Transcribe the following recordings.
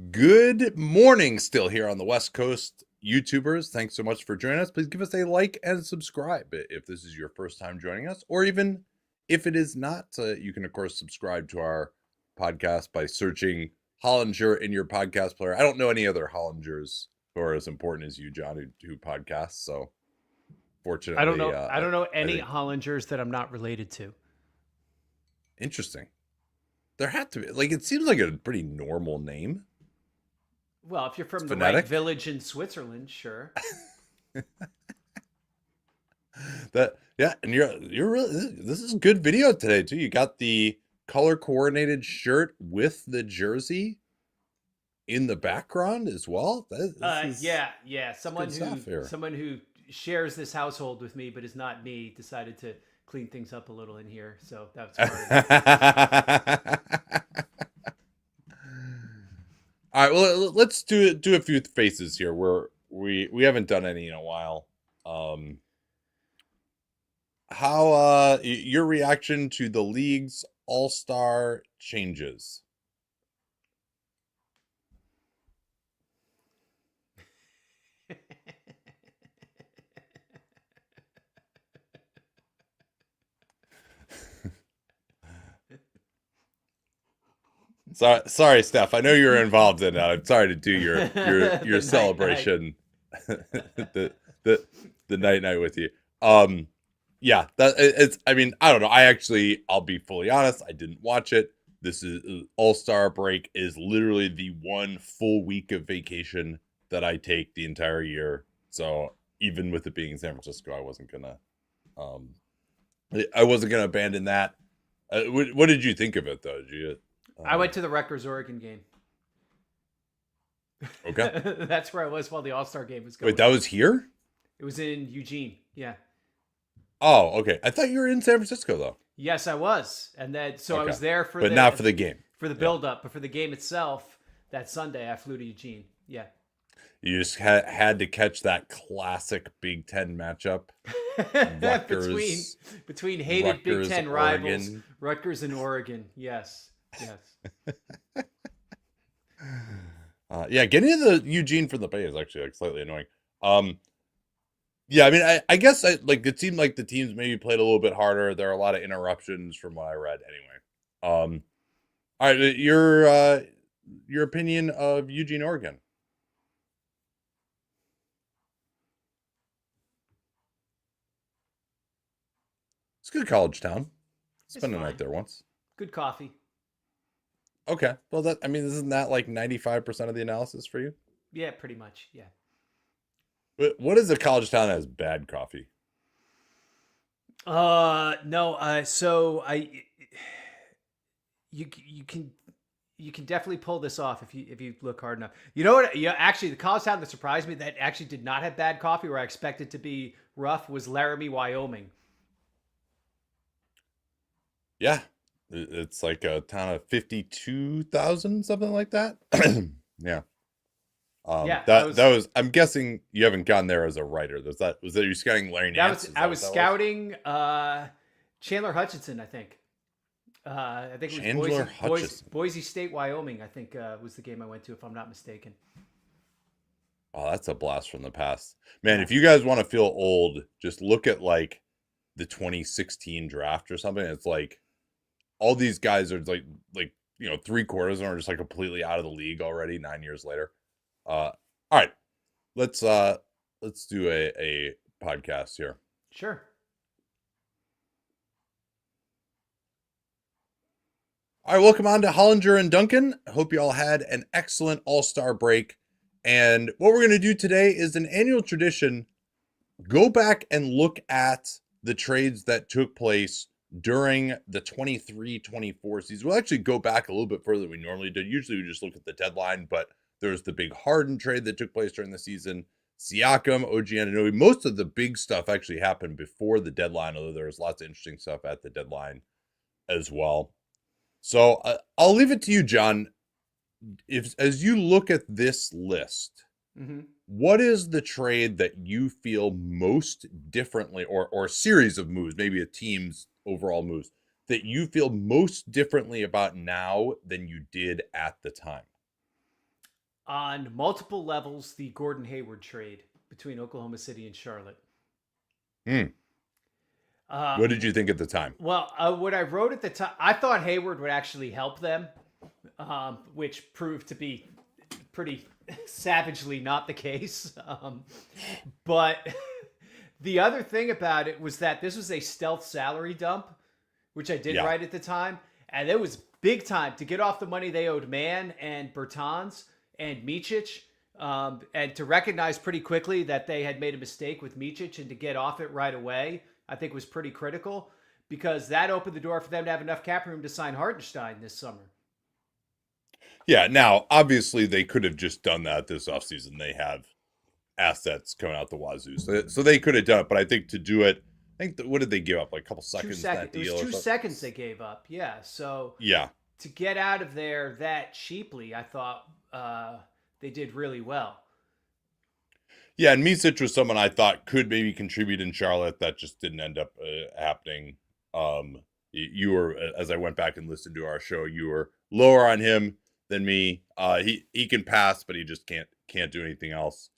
Good morning, still here on the West Coast. YouTubers, thanks so much for joining us. Please give us a like and subscribe if this is your first time joining us, or even if it is not. You can, of course, subscribe to our podcast by searching Hollinger in your podcast player. I don't know any other Hollingers who are as important as you, John, who podcasts. So, I don't fortunately, know. I don't know I any think Hollingers that I'm not related to. interesting. There had to be, it seems like a pretty normal name. Well, if you're It's from the right phonetic. village in Switzerland, sure. And you're really, this is a good video today too. You got the color coordinated shirt with the jersey in the background as well. This is Yeah. good stuff here. Someone who shares this household with me, but is not me, decided to clean things up a little in here. So that's part of it. All right, well, let's do a few faces here. We haven't done any in a while. How your reaction to the league's all-star changes? Sorry, Steph. I know you're involved in that. I'm sorry to do your celebration, the the night with you. Yeah, it's. I mean, I don't know. I'll be fully honest. I didn't watch it. This is All-Star break is literally the one full week of vacation that I take the entire year. So even with it being in San Francisco, um, I wasn't gonna abandon that. What did you think of it though? Did you? I went to the Rutgers Oregon game. Okay. That's where I was while the All Star game was going. Wait, that was here? It was in Eugene. Yeah. Oh, okay. I thought you were in San Francisco though. Yes, I was, and then so I Okay. was there for But not for the game. for the build up, but for the game itself that Sunday, I flew to Eugene. Yeah. You just had to catch that classic Big Ten matchup. Rutgers, between hated Rutgers, Big Ten rivals, Oregon. Rutgers and Oregon. Yes. Yeah, getting to the Eugene from the Bay is actually slightly annoying. Yeah, I mean, I guess it seemed like the teams maybe played a little bit harder. There are a lot of interruptions from what I read. Anyway, all right, your opinion of Eugene, Oregon. It's a good college town. Spent a night there once. Good coffee. Okay, well isn't that like 95% of the analysis for you? Yeah, pretty much. Yeah. What is a college town that has bad coffee? No. So you can definitely pull this off if you look hard enough. You know what? Yeah, actually, the college town that surprised me that actually did not have bad coffee, where I expected to be rough, was Laramie, Wyoming. Yeah, it's like a town of 52,000, something like that. Yeah. Yeah, that was. I'm guessing you haven't gone there as a writer. Was that you scouting Larry Nance? I was scouting Chandler Hutchinson, I think. I think it was Boise State, Wyoming. I think was the game I went to, if I'm not mistaken. Oh, that's a blast from the past, man. If you guys want to feel old, just look at like the 2016 draft or something. It's like all these guys are like 3/4 of them are just like completely out of the league already 9 years later. All right, let's do a podcast here. Sure. All right, welcome on to Hollinger and Duncan. I hope you all had an excellent All-Star break. And what we're going to do today is an annual tradition. Go back and look at the trades that took place during the 23-24 season. We'll actually go back a little bit further than we normally did. Usually we just look at the deadline, but there's the big Harden trade that took place during the season. Siakam, OG Anunoby. Most of the big stuff actually happened before the deadline, although there was lots of interesting stuff at the deadline as well. So I'll leave it to you, John. As you look at this list, what is the trade that you feel most differently, or a series of moves, maybe a team's overall moves, that you feel most differently about now than you did at the time? On multiple levels, the Gordon Hayward trade between Oklahoma City and Charlotte. Hmm. Uh, What did you think at the time? well, what I wrote at the time, I thought Hayward would actually help them, which proved to be pretty savagely not the case. But the other thing about it was that this was a stealth salary dump, which I did Yeah. write at the time. And it was big time to get off the money they owed Mann and Bertans and Micic. And to recognize pretty quickly that they had made a mistake with Micic and to get off it right away, I think was pretty critical because that opened the door for them to have enough cap room to sign Hartenstein this summer. Yeah. Now, obviously, they could have just done that this offseason. They have assets coming out the wazoo, so they could have done it. But I think to do it, I think what did they give up? Like a couple seconds in that deal? It was 2 seconds they gave up. Yeah. So Yeah. to get out of there that cheaply, I thought they did really well. Yeah, and Micic was someone I thought could maybe contribute in Charlotte. That just didn't end up happening. You were, as I went back and listened to our show, you were lower on him than me. He can pass, but he just can't do anything else.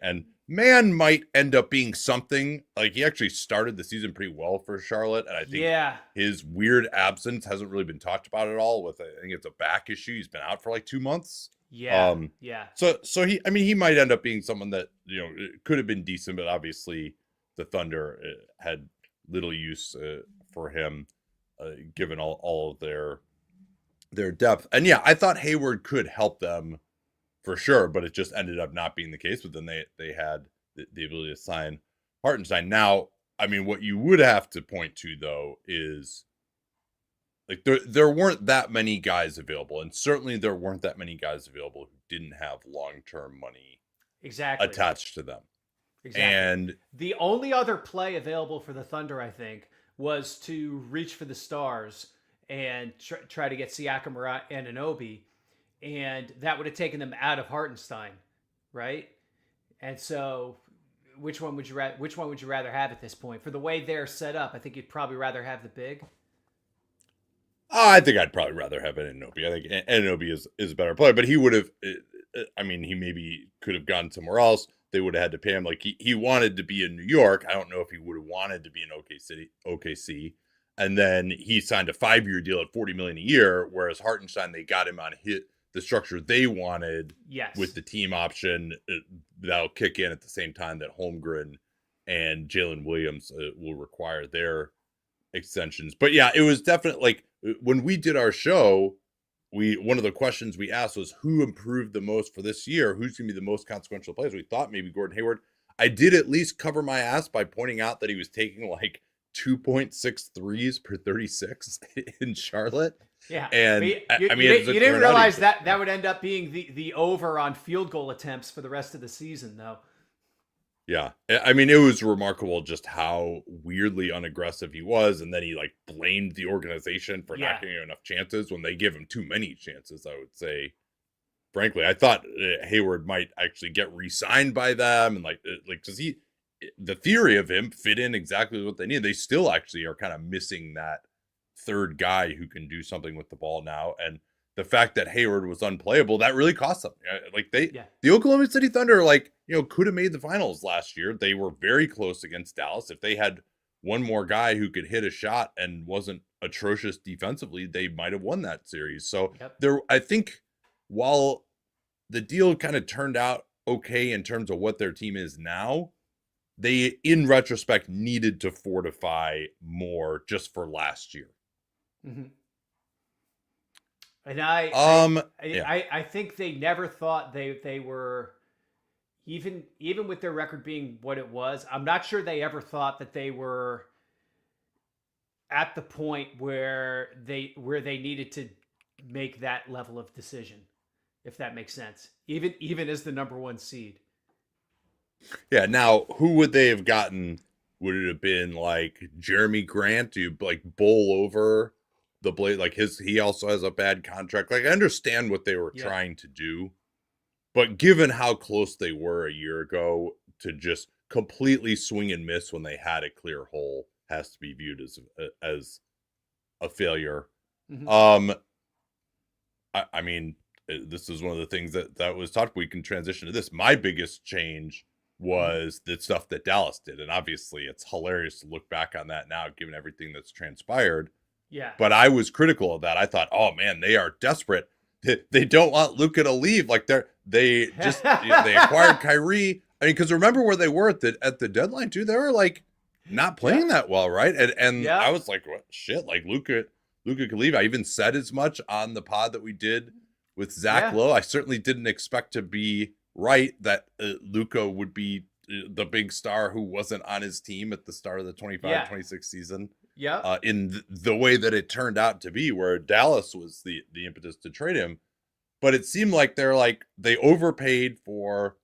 And Mann might end up being something. Like he actually started the season pretty well for Charlotte, and I think his weird absence hasn't really been talked about at all. With I think it's a back issue. He's been out for like 2 months. Yeah. So he might end up being someone that it could have been decent, but obviously the Thunder had little use for him, given all of their depth. And yeah, I thought Hayward could help them for sure, but it just ended up not being the case. But then they had the ability to sign Hartenstein. Now, I mean, what you would have to point to though is like there weren't that many guys available, and certainly there weren't that many guys available who didn't have long-term money attached to them. Exactly. And the only other play available for the Thunder, I think, was to reach for the stars and try to get Siakam or Anunoby, and that would have taken them out of Hartenstein, right? And so, which one would you rather have at this point? For the way they're set up, I think you'd probably rather have the big. I think I'd probably rather have Anunoby. I think Anunoby is a better player, but he would have. I mean, he maybe could have gone somewhere else. They would have had to pay him. Like he wanted to be in New York. I don't know if he would have wanted to be in OKC. And then he signed a 5-year deal at $40 million a year. Whereas Hartenstein, they got him on the structure they wanted. Yes. With the team option that'll kick in at the same time that Holmgren and Jalen Williams will require their extensions. But yeah, it was definitely like when we did our show, one of the questions we asked was who improved the most for this year? Who's going to be the most consequential players? We thought maybe Gordon Hayward. I did at least cover my ass by pointing out that he was taking like 2.6 threes per 36 in Charlotte. Yeah. And you didn't realize that would end up being the over on field goal attempts for the rest of the season, though. Yeah. I mean, it was remarkable just how weirdly unaggressive he was. And then he like blamed the organization for not giving him enough chances when they give him too many chances, I would say. Frankly, I thought Hayward might actually get re-signed by them. And like, cause the theory of him fit in exactly what they need. They still actually are kind of missing that third guy who can do something with the ball now. And the fact that Hayward was unplayable, that really cost them. Like the Oklahoma City Thunder, like, could have made the finals last year. They were very close against Dallas. If they had one more guy who could hit a shot and wasn't atrocious defensively, they might have won that series. So I think while the deal kind of turned out okay in terms of what their team is now, they, in retrospect, needed to fortify more just for last year. Mm-hmm. And I think they never thought they were even with their record being what it was. I'm not sure they ever thought that they were at the point where they needed to make that level of decision, if that makes sense. Even as the number one seed. Yeah. Now, who would they have gotten? Would it have been like Jeremy Grant to like bowl over the Blade? Like he also has a bad contract. Like I understand what they were trying to do, but given how close they were a year ago, to just completely swing and miss when they had a clear hole has to be viewed as a failure. Mm-hmm. I mean, this is one of the things that was talked. We can transition to this. My biggest change was the stuff that Dallas did, and obviously it's hilarious to look back on that now, given everything that's transpired. Yeah. But I was critical of that. I thought, oh man, they are desperate. They don't want Luka to leave. Like they acquired Kyrie. I mean, because remember where they were at the deadline too. They were like not playing that well, right? And I was like, what shit? Like Luka could leave. I even said as much on the pod that we did with Zach Lowe. I certainly didn't expect to be right that Luka would be the big star who wasn't on his team at the start of the 25-26 season. Yeah. In the way that it turned out to be, where Dallas was the impetus to trade him. But it seemed like they overpaid for,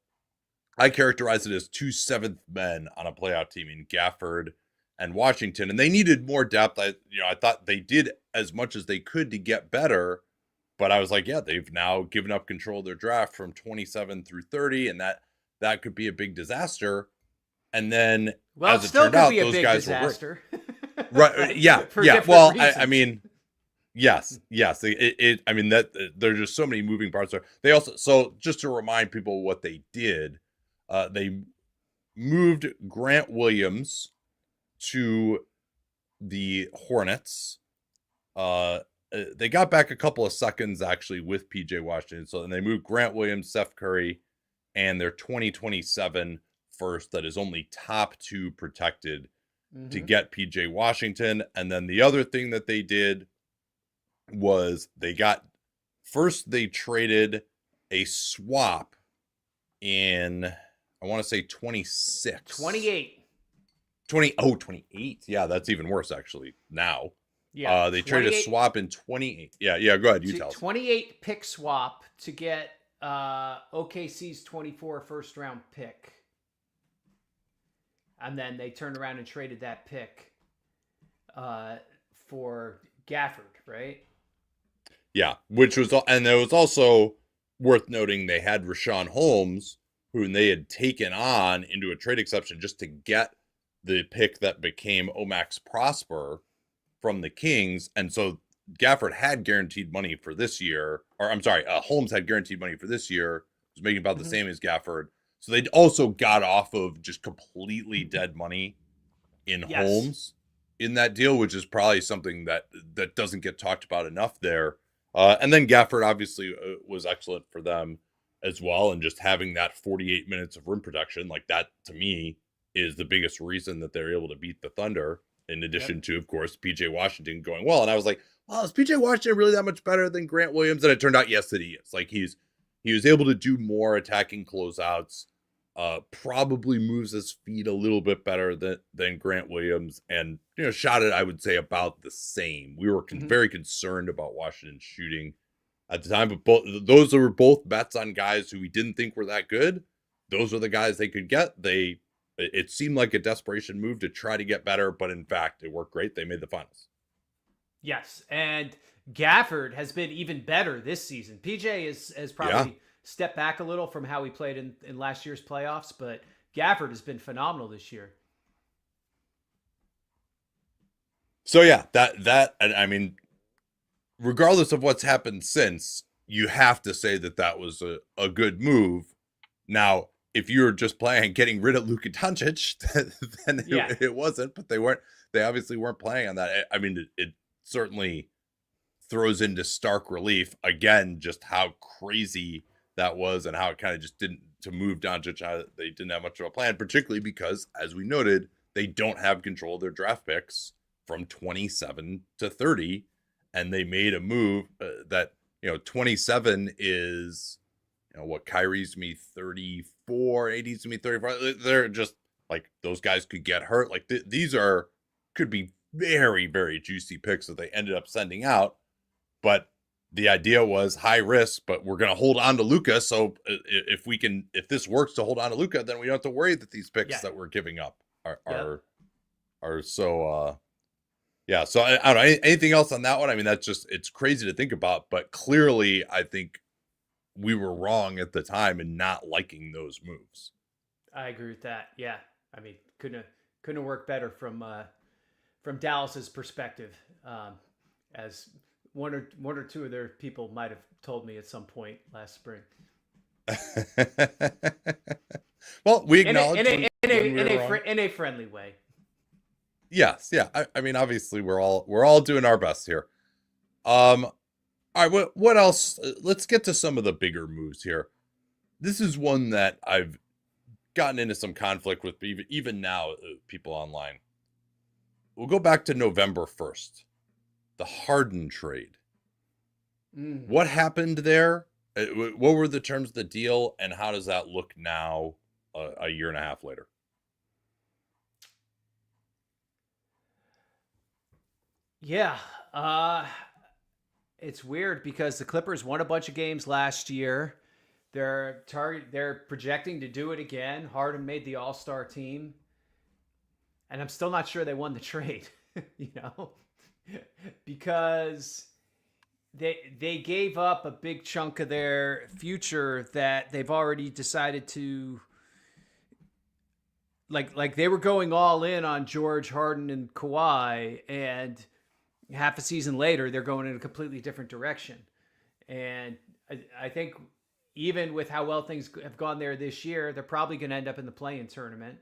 I characterize it as 2 seventh men on a playoff team in Gafford and Washington, and they needed more depth. I thought they did as much as they could to get better, but I was like, yeah, they've now given up control of their draft from 27 through 30, and that could be a big disaster. And then, as it turned out, those guys were great. Right? Yeah. Well, I mean, yes. I mean that there's just so many moving parts there. They also, so just to remind people what they did, they moved Grant Williams to the Hornets. They got back a couple of seconds actually with PJ Washington. So then they moved Grant Williams, Seth Curry, and their 2027 first that is only top 2 protected to get PJ Washington. And then the other thing that they did was they traded a swap in, I want to say 26. 28. 28. Yeah, that's even worse actually now. Yeah. They traded a swap in 28. Yeah, go ahead. You tell us. 28 pick swap to get OKC's 24 first round pick. And then they turned around and traded that pick for Gafford, right? Yeah, and it was also worth noting they had Rashawn Holmes, who they had taken on into a trade exception just to get the pick that became Omax Prosper from the Kings. And so Gafford had guaranteed money for this year, or I'm sorry, Holmes had guaranteed money for this year, was making about the same as Gafford. So they also got off of just completely dead money in Holmes in that deal, which is probably something that doesn't get talked about enough there. And then Gafford obviously was excellent for them as well. And just having that 48 minutes of rim protection, like that to me is the biggest reason that they're able to beat the Thunder, in addition to, of course, PJ Washington going well. And I was like, well, is PJ Washington really that much better than Grant Williams? And it turned out, yes, that he is. Like he was able to do more attacking closeouts, probably moves his feet a little bit better than Grant Williams, and shot it, I would say, about the same. We were very concerned about Washington's shooting at the time, but those were both bets on guys who we didn't think were that good. Those are the guys they could get. It seemed like a desperation move to try to get better, but in fact, it worked great. They made the finals. Yes, and Gafford has been even better this season. PJ has probably stepped back a little from how he played in last year's playoffs, but Gafford has been phenomenal this year. So yeah, that I mean, regardless of what's happened since, you have to say that was a good move. Now, if you're just playing getting rid of Luka Doncic, then it wasn't, but they obviously weren't playing on that. I mean, it certainly throws into stark relief again just how crazy that was and how it kind of just didn't to move Doncic. They didn't have much of a plan, particularly because, as we noted, they don't have control of their draft picks from 27 to 30, and they made a move that 27 is what Kyrie's me 34, 80's me 34. They're just like those guys could get hurt. Like these could be very, very juicy picks that they ended up sending out, but the idea was high risk, but we're going to hold on to Luka. So if this works to hold on to Luka, then we don't have to worry that these picks that we're giving up are so, So I don't know anything else on that one. I mean, it's crazy to think about, but clearly I think we were wrong at the time in not liking those moves. I agree with that. Yeah. I mean, couldn't have worked better from Dallas's perspective. As one or two of their people might have told me at some point last spring. Well, we acknowledge in a friendly way. Yes, yeah. I mean, obviously, we're all doing our best here. All right. What else? Let's get to some of the bigger moves here. This is one that I've gotten into some conflict with, even now, people online. We'll go back to November 1st, the Harden trade. What happened there? What were the terms of the deal, and how does that look now, a year and a half later? Yeah, it's weird because the Clippers won a bunch of games last year. They're projecting to do it again. Harden made the All-Star team, and I'm still not sure they won the trade. Because they gave up a big chunk of their future that they've already decided to. Like they were going all in on George, Harden, and Kawhi, and half a season later, they're going in a completely different direction. And I think even with how well things have gone there this year, they're probably going to end up in the play-in tournament.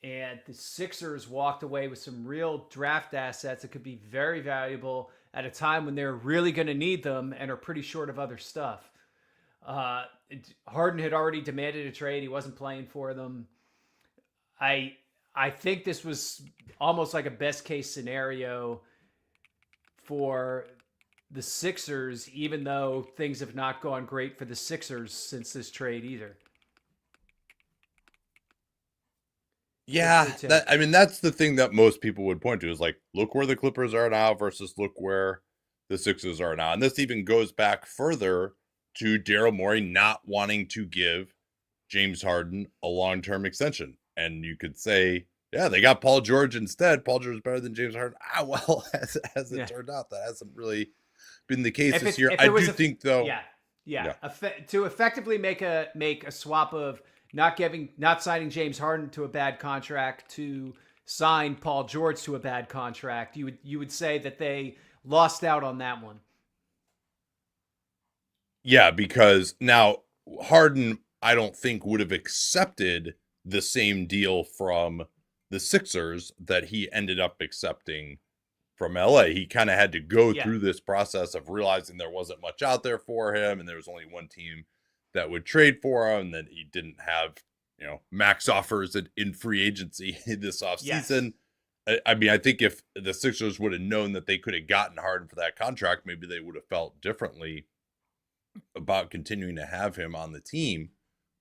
And the Sixers walked away with some real draft assets that could be very valuable at a time when they're really going to need them and are pretty short of other stuff. Harden had already demanded a trade. He wasn't playing for them. I think this was almost like a best case scenario for the Sixers, even though things have not gone great for the Sixers since this trade either. Yeah, that's the thing that most people would point to is like, look where the Clippers are now versus look where the Sixers are now. And this even goes back further to Daryl Morey not wanting to give James Harden a long-term extension. And you could say, yeah, they got Paul George instead. Paul George is better than James Harden. Well, as it turned out, that hasn't really been the case this year. I do think, though. Yeah. To effectively make a swap of not signing James Harden to a bad contract to sign Paul George to a bad contract, you would say that they lost out on that one. Yeah, because now Harden, I don't think would have accepted the same deal from the Sixers that he ended up accepting from LA. He kind of had to go through this process of realizing there wasn't much out there for him, and there was only one team that would trade for him, and that he didn't have, max offers in free agency this offseason. Yes. I mean, I think if the Sixers would have known that they could have gotten Harden for that contract, maybe they would have felt differently about continuing to have him on the team.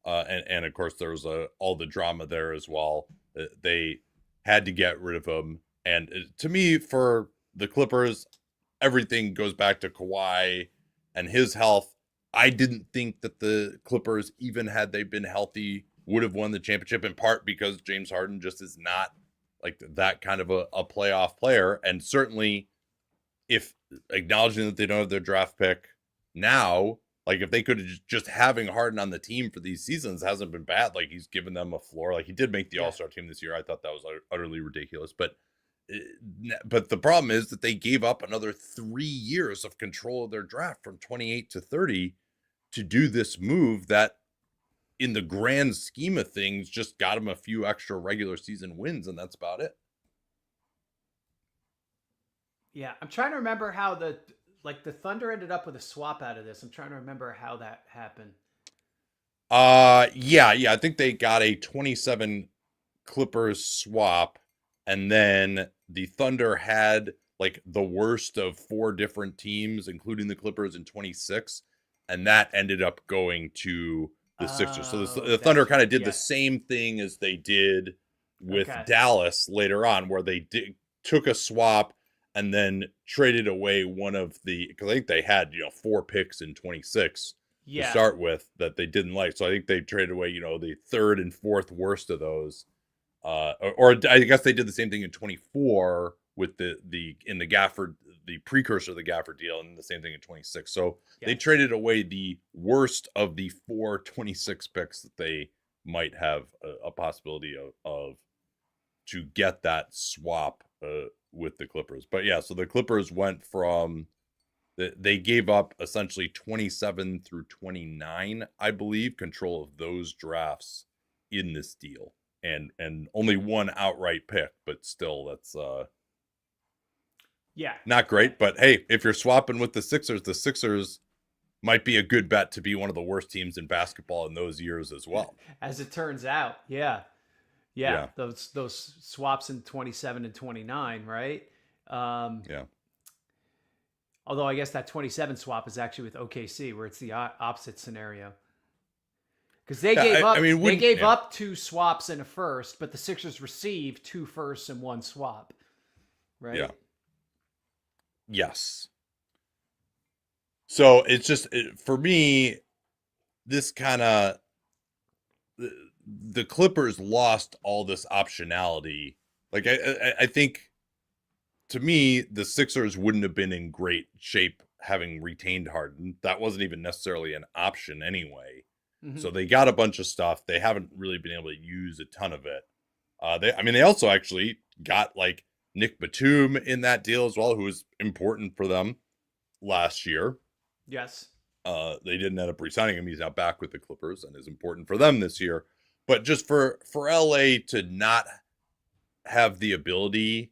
And of course, there was all the drama there as well. They had to get rid of him. And to me, for the Clippers, everything goes back to Kawhi and his health. I didn't think that the Clippers, even had they been healthy, would have won the championship, in part because James Harden just is not like that kind of a playoff player. And certainly, if acknowledging that they don't have their draft pick now, like if they could have just having Harden on the team for these seasons hasn't been bad. Like he's given them a floor. Like he did make the All-Star team this year. I thought that was utterly ridiculous. But the problem is that they gave up another 3 years of control of their draft from 28 to 30 to do this move that, in the grand scheme of things, just got them a few extra regular season wins, and that's about it. Yeah, I'm trying to remember how the Thunder ended up with a swap out of this. I'm trying to remember how that happened. Yeah. I think they got a 27 Clippers swap, and then the Thunder had like the worst of 4 different teams, including the Clippers, in 26, and that ended up going to the Sixers. So the Thunder kind of did the same thing as they did with Dallas later on, where they took a swap and then traded away one of the, because I think they had 4 picks in 26 to start with that they didn't like. So I think they traded away the 3rd and 4th worst of those. Or I guess they did the same thing in 24 with the Gafford, the precursor of the Gafford deal, and the same thing in 26. So they traded away the worst of the 4 26 picks that they might have a possibility of to get that swap with the Clippers. But yeah, so the Clippers went from they gave up essentially 27 through 29, I believe, control of those drafts in this deal, and only one outright pick, but still, that's not great. But hey, if you're swapping with the Sixers might be a good bet to be one of the worst teams in basketball in those years as well. As it turns out, those swaps in 27 and 29, right? Yeah. Although I guess that 27 swap is actually with OKC, where it's the opposite scenario. Because they gave up 2 swaps and a first, but the Sixers received 2 firsts and 1 swap, right? Yeah. Yes. So it's just for me, this kind of the Clippers lost all this optionality. Like I think, to me, the Sixers wouldn't have been in great shape having retained Harden. That wasn't even necessarily an option anyway. Mm-hmm. So they got a bunch of stuff. They haven't really been able to use a ton of it. They also actually got like Nick Batum in that deal as well, who was important for them last year. Yes. They didn't end up re-signing him. He's now back with the Clippers and is important for them this year. But just for LA to not have the ability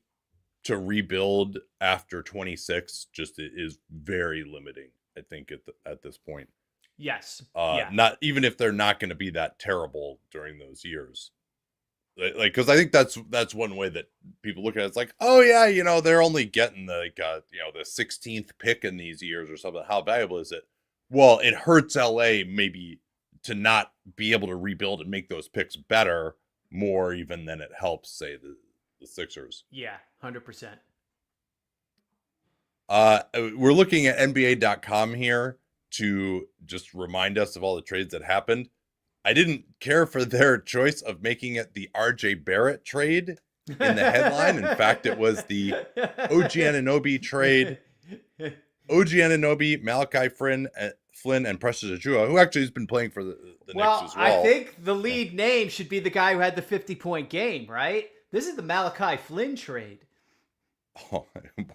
to rebuild after 26 just is very limiting, I think, at this point. Yes. Not even if they're not going to be that terrible during those years. Like, because I think that's one way that people look at it. It's like, oh yeah, they're only getting the 16th pick in these years or something. How valuable is it? Well, it hurts LA maybe to not be able to rebuild and make those picks better more even than it helps, say, the Sixers. Yeah, 100%. We're looking at NBA.com here to just remind us of all the trades that happened. I didn't care for their choice of making it the RJ Barrett trade in the headline. In fact, it was the OG Anunoby trade. OG Anunoby, Malachi Flynn, and Precious Achiuwa, who actually has been playing for the Knicks as well. I think the lead name should be the guy who had the 50-point game, right? This is the Malachi Flynn trade. Oh,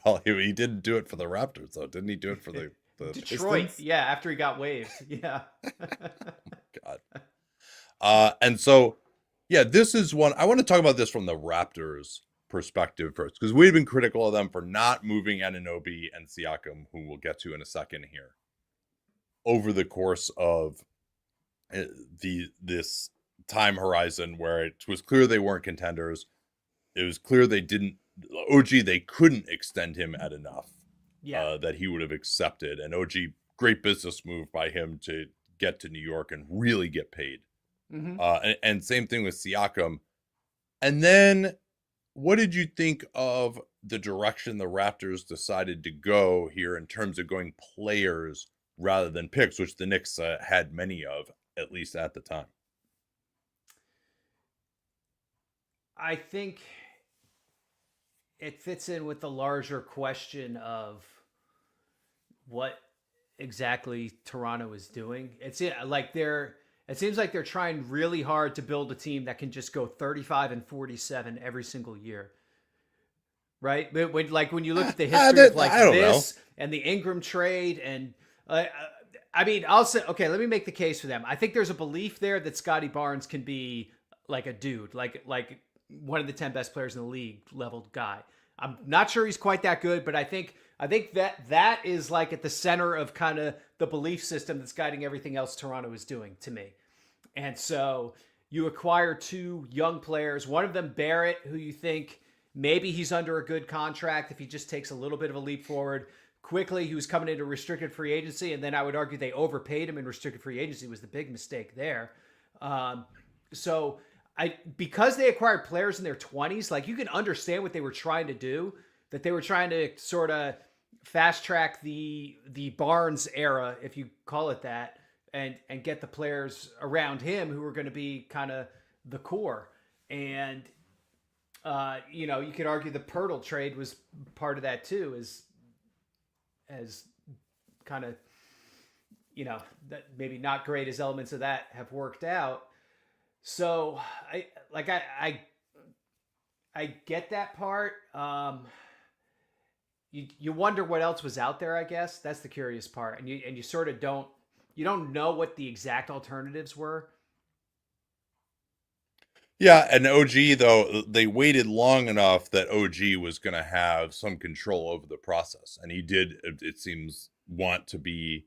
well, he didn't do it for the Raptors, though. Didn't he do it for the Detroit? Pistons? Yeah, after he got waived. Yeah. Oh, God. And so, yeah, this is one. I want to talk about this from the Raptors' perspective first, because we've been critical of them for not moving Anunoby and Siakam, who we'll get to in a second here, over the course of this time horizon where it was clear they weren't contenders. It was clear they couldn't extend him at enough that he would have accepted. And OG, great business move by him to get to New York and really get paid. Mm-hmm. And same thing with Siakam. And then what did you think of the direction the Raptors decided to go here in terms of going players rather than picks, which the Knicks had many of, at least at the time? I think it fits in with the larger question of what exactly Toronto is doing. It seems like they're trying really hard to build a team that can just go 35 and 47 every single year. Right? But when you look at the history of this and the Ingram trade and I'll say, okay, let me make the case for them. I think there's a belief there that Scotty Barnes can be like a dude, like one of the 10 best players in the league level guy. I'm not sure he's quite that good, but I think that is like at the center of kind of the belief system that's guiding everything else Toronto is doing to me. And so you acquire 2 young players, one of them Barrett, who you think maybe he's under a good contract if he just takes a little bit of a leap forward. Quickly, he was coming into restricted free agency, and then I would argue they overpaid him in restricted free agency was the big mistake there. Because they acquired players in their 20s, like you can understand what they were trying to do, that they were trying to sort of fast track the Barnes era, if you call it that, and get the players around him who were going to be kind of the core. And you could argue the Pirtle trade was part of that too, as kind of that maybe not great as elements of that have worked out. So I get that part. you wonder what else was out there. I guess that's the curious part, and you sort of don't know what the exact alternatives were. Yeah, and OG though they waited long enough that OG was going to have some control over the process, and he did. It seems want to be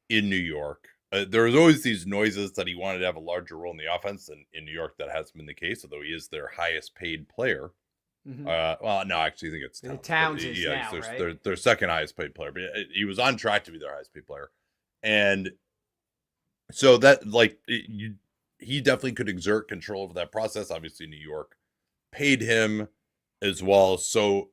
in New York. There was always these noises that he wanted to have a larger role in the offense, and in New York that hasn't been the case. Although he is their highest paid player. Mm-hmm. Well, no, actually, I think it's Towns. Towns is yeah, now, he's right? their second highest paid player, but he was on track to be their highest paid player, and so that he definitely could exert control over that process. Obviously, New York paid him as well. So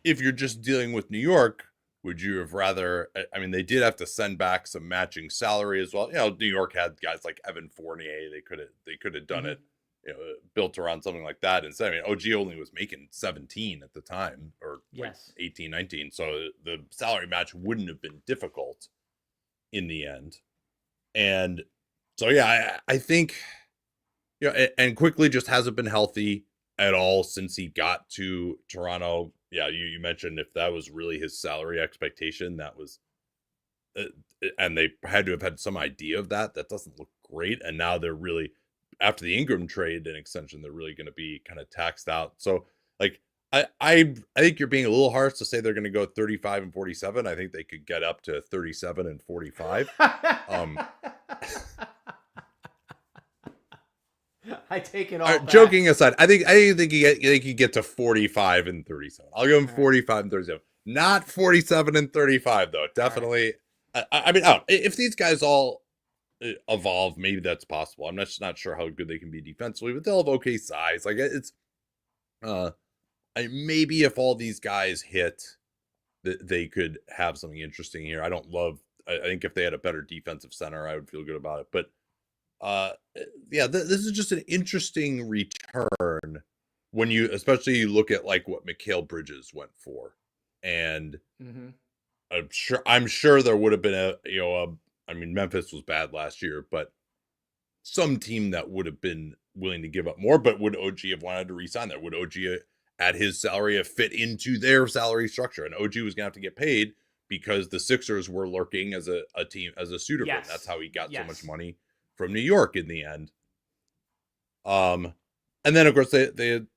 if you're just dealing with New York, would you have rather? I mean, they did have to send back some matching salary as well. You know, New York had guys like Evan Fournier. They could have done Mm-hmm. it, built around something like that instead. I mean, OG only was making 17 at the time, or like Yes. 18, 19. So the salary match wouldn't have been difficult in the end. And so yeah, I think and quickly just hasn't been healthy at all since he got to Toronto. Yeah, you mentioned if that was really his salary expectation, that was, and they had to have had some idea of that. That doesn't look great, and now they're really after the Ingram trade and extension, they're really going to be kind of taxed out. So like. I think you're being a little harsh to say they're going to go 35 and 47. I think they could get up to 37 and 45. Um, I take it all back. Joking aside, I think he could get to 45 and 37. I'll give him 45 and 37. Not 47 and 35 though. Definitely. I mean, if these guys all evolve, maybe that's possible. I'm just not sure how good they can be defensively, but they'll have okay size. Like it's maybe if all these guys hit, they could have something interesting here. I don't love. I think if they had a better defensive center, I would feel good about it. But yeah, this is just an interesting return when you, especially you look at like what Mikal Bridges went for, and Mm-hmm. I'm sure there would have been I mean, Memphis was bad last year, but some team that would have been willing to give up more. But would OG have wanted to re-sign that? Would OG at his salary have fit into their salary structure? And OG was gonna have to get paid because the Sixers were lurking as a team, as a suitor for him. That's Yes. how he got so much Yes. money from New York in the end. And then of course the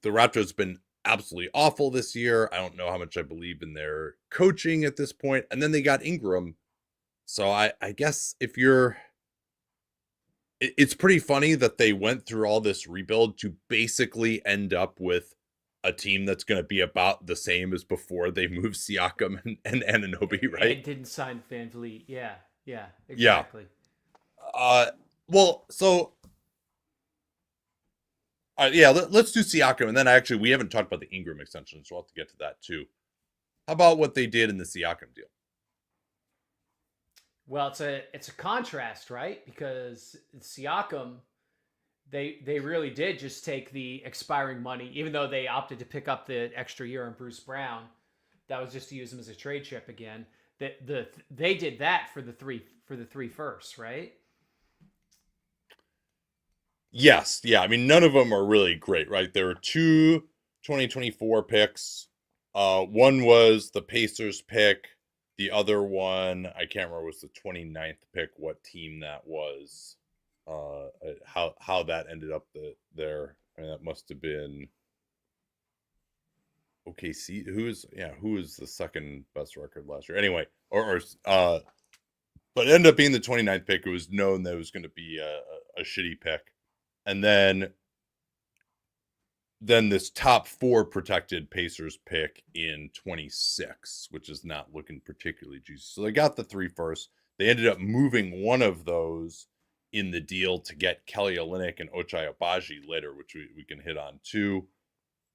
Raptors have been absolutely awful this year. I don't know how much I believe in their coaching at this point. And then they got Ingram. So I guess if you're, it's pretty funny that they went through all this rebuild to basically end up with a team that's going to be about the same as before they moved Siakam and Anunoby, right? And didn't sign Van Vliet. Yeah. Yeah. Yeah. Exactly. Well, so yeah, let's do Siakam, and then actually we haven't talked about the Ingram extension, so we'll have to get to that too. How about what they did in the Siakam deal? Well, it's a contrast, right? Because Siakam, they really did just take the expiring money, even though they opted to pick up the extra year on Bruce Brown. That was just to use him as a trade chip again. They did that for the three firsts, right? Yes, yeah. I mean, none of them are really great, right? There were two 2024 picks. One was the Pacers pick. The other one, I can't remember, was the 29th pick. What team that was? How that ended up there? I mean, that must have been OKC. Who is the second best record last year? Anyway, but it ended up being the 29th pick. It was known that it was going to be a shitty pick. And then this top 4 protected Pacers pick in 26, which is not looking particularly juicy. So they got the 3 first. They ended up moving one of those in the deal to get Kelly Olynyk and Ochai Agbaji later, which we can hit on too.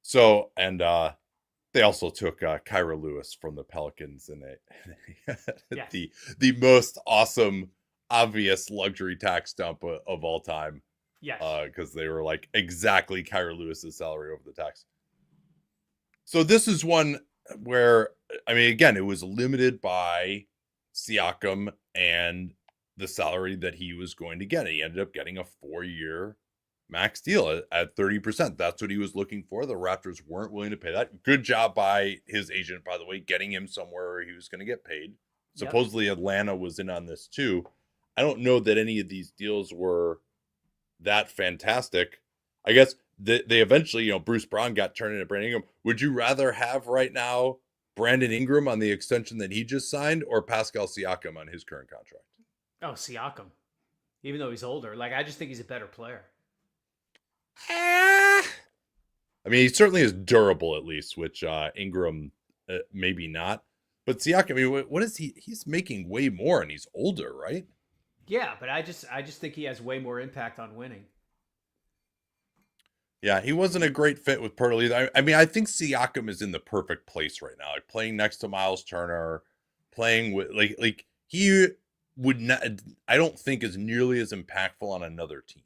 So, and they also took Kyra Lewis from the Pelicans in Yes. the most awesome, obvious luxury tax dump of all time. Yes. Because they were like exactly Kyra Lewis's salary over the tax. So this is one where, I mean, again, it was limited by Siakam and the salary that he was going to get. He ended up getting a 4-year max deal at 30%. That's what he was looking for. The Raptors weren't willing to pay that. Good job by his agent, by the way, getting him somewhere where he was going to get paid. Yep. Supposedly Atlanta was in on this too. I don't know that any of these deals were that fantastic. I guess they eventually, Bruce Brown got turned into Brandon Ingram. Would you rather have right now Brandon Ingram on the extension that he just signed or Pascal Siakam on his current contract? Oh, Siakam. Even though he's older. Like, I just think he's a better player. I mean, he certainly is durable, at least, which Ingram maybe not. But Siakam, I mean, what is he? He's making way more, and he's older, right? Yeah, but I just think he has way more impact on winning. Yeah, he wasn't a great fit with Pirtle either. I mean, I think Siakam is in the perfect place right now, like playing next to Miles Turner, playing with like he would not. I don't think is nearly as impactful on another team.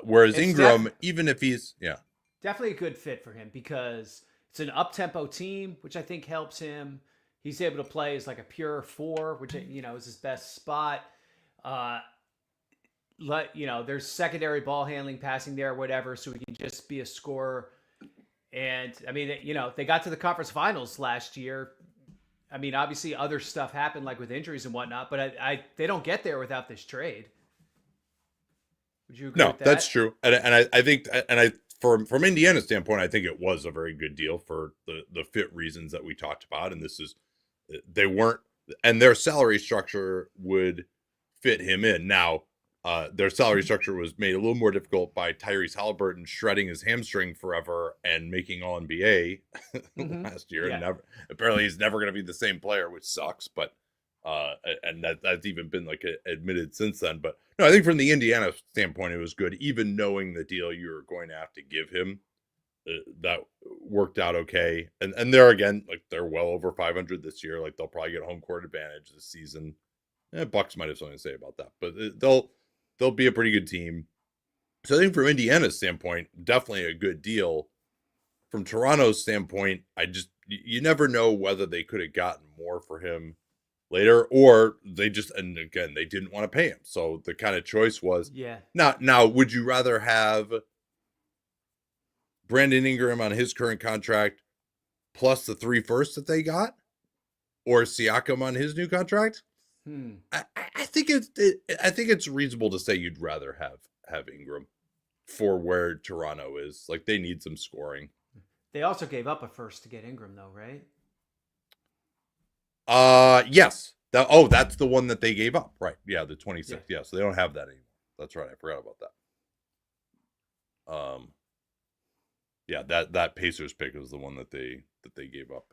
Whereas It's Ingram, even if he's definitely a good fit for him because it's an up-tempo team, which I think helps him. He's able to play as like a pure 4, which is his best spot. There's secondary ball handling, passing there, whatever, so he can just be a scorer. And I mean, they got to the conference finals last year. I mean, obviously other stuff happened like with injuries and whatnot, but they don't get there without this trade. Would you agree with that? No, that's true. And I think from Indiana's standpoint, I think it was a very good deal for the fit reasons that we talked about. And they weren't, and their salary structure would fit him in. Now, their salary structure was made a little more difficult by Tyrese Halliburton shredding his hamstring forever and making All NBA last year. Yeah. And apparently he's never going to be the same player, which sucks. But and that's even been admitted since then. But no, I think from the Indiana standpoint, it was good. Even knowing the deal you were going to have to give him, that worked out okay. And there again, they're well over 500 this year. They'll probably get home court advantage this season. Bucks might have something to say about that, but they'll be a pretty good team. So I think from Indiana's standpoint, definitely a good deal. From Toronto's standpoint, you never know whether they could have gotten more for him later, or they didn't want to pay him. So the kind of choice was, Now, would you rather have Brandon Ingram on his current contract plus the 3 firsts that they got, or Siakam on his new contract? I think it's reasonable to say you'd rather have Ingram for where Toronto is. They need some scoring. They also gave up a first to get Ingram, though, right? Yes. That's the one that they gave up, right? Yeah, the 26th. Yeah, so they don't have that anymore. That's right. I forgot about that. Yeah, that Pacers pick was the one that they gave up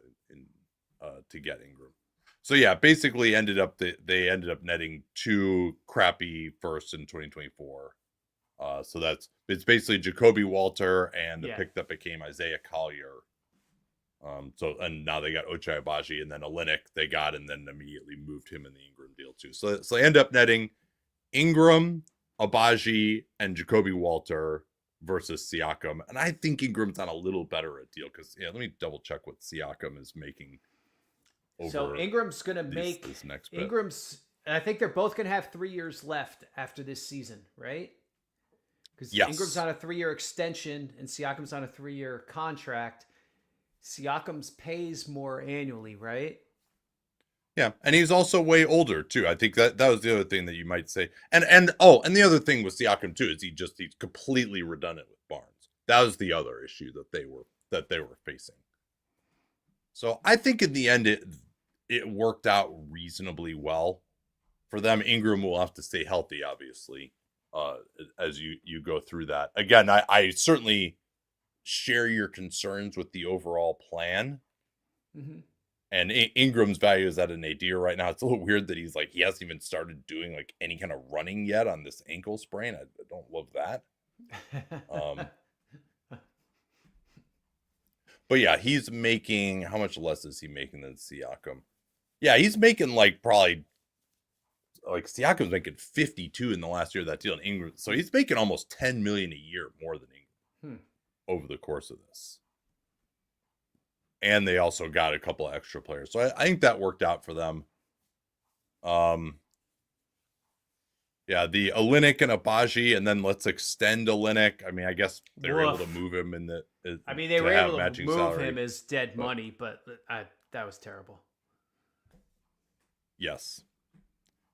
to get Ingram. So yeah, basically they ended up netting 2 crappy firsts in 2024. So it's basically Jacoby Walter and the pick that became Isaiah Collier. And now they got Ochai Agbaji and then Olynyk they got, and then immediately moved him in the Ingram deal too. So they end up netting Ingram, Agbaji, and Jacoby Walter versus Siakam. And I think Ingram's on a little better a deal because let me double check what Siakam is making. So Ingram's going to make this next bit. I think they're both going to have 3 years left after this season, right? Because Ingram's on a 3-year extension and Siakam's on a 3-year contract. Siakam's pays more annually, right? Yeah, and he's also way older too. I think that was the other thing that you might say. And the other thing with Siakam too is he's completely redundant with Barnes. That was the other issue that they were facing. So I think in the end it worked out reasonably well for them. Ingram will have to stay healthy, obviously, as you go through that. Again, I certainly share your concerns with the overall plan. Mm-hmm. And Ingram's value is at a nadir right now. It's a little weird that he hasn't even started doing any kind of running yet on this ankle sprain. I don't love that. But yeah, he's making, how much less is he making than Siakam? Yeah, he's making probably Siakam's making 52 in the last year of that deal. And Ingram, so he's making almost $10 million a year more than Ingram over the course of this. And they also got a couple of extra players. So I think that worked out for them. Yeah, the Olynyk and Abaji, and then let's extend Olynyk. I mean, I guess they were able to Woof. move him in the I mean, they to were have able to matching move him salary, as dead but money, but that was terrible. yes.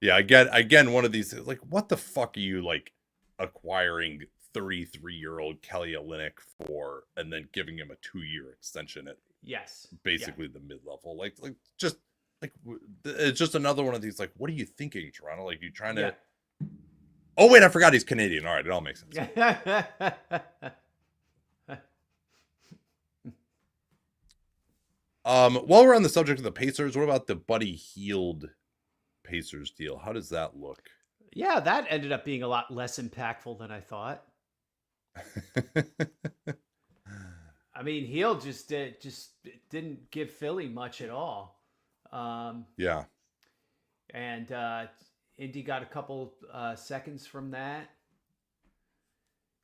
Yeah, again one of these like what the fuck are you like acquiring 33-year-old Kelly Olynyk for and then giving him a 2-year extension at Yes. Yeah. basically the mid-level? Like just like it's just another one of these like what are you thinking, Toronto? Like you trying Yeah. to Oh wait, I forgot he's Canadian. All right, it all makes sense. While we're on the subject of the Pacers, what about the Buddy Hield Pacers deal? How does that look? Yeah, that ended up being a lot less impactful than I thought. I mean, Heal just didn't give Philly much at all. Yeah. And Indy got a couple seconds from that,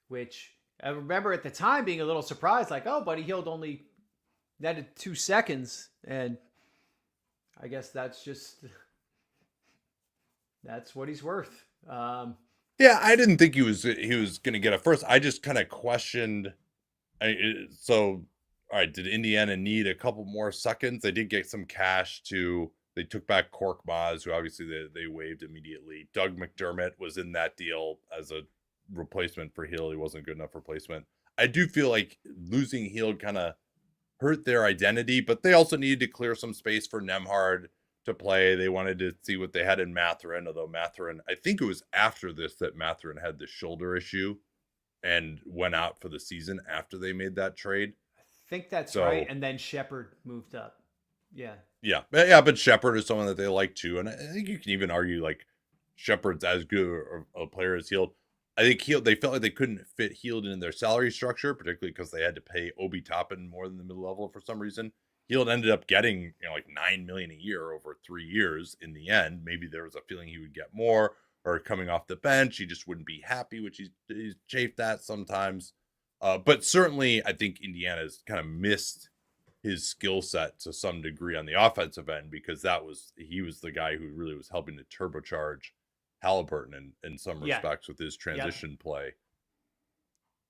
which I remember at the time being a little surprised, like, oh, Buddy Hield only netted 2 seconds, and I guess that's what he's worth. Yeah, I didn't think he was going to get a first. I just kind of questioned. So, all right, did Indiana need a couple more seconds? They did get some cash to. They took back Cork Maz, who obviously they waived immediately. Doug McDermott was in that deal as a replacement for Hield. He wasn't a good enough replacement. I do feel like losing Hield kind of hurt their identity, but they also needed to clear some space for Nembhard to play. They wanted to see what they had in Mathurin, although Mathurin, I think it was after this that Mathurin had the shoulder issue and went out for the season after they made that trade. I think that's So, right. And then Shepard moved up. Yeah. Yeah. But Shepard is someone that they like too. And I think you can even argue like Shepard's as good a player as Hield. I think they felt like they couldn't fit Hield in their salary structure, particularly because they had to pay Obi Toppin more than the middle level for some reason. Hield ended up getting like $9 million a year over 3 years in the end. Maybe there was a feeling he would get more, or coming off the bench, he just wouldn't be happy, which he's chafed at sometimes. But certainly, I think Indiana's kind of missed his skill set to some degree on the offensive end because he was the guy who really was helping to turbocharge Halliburton in some respects with his transition play.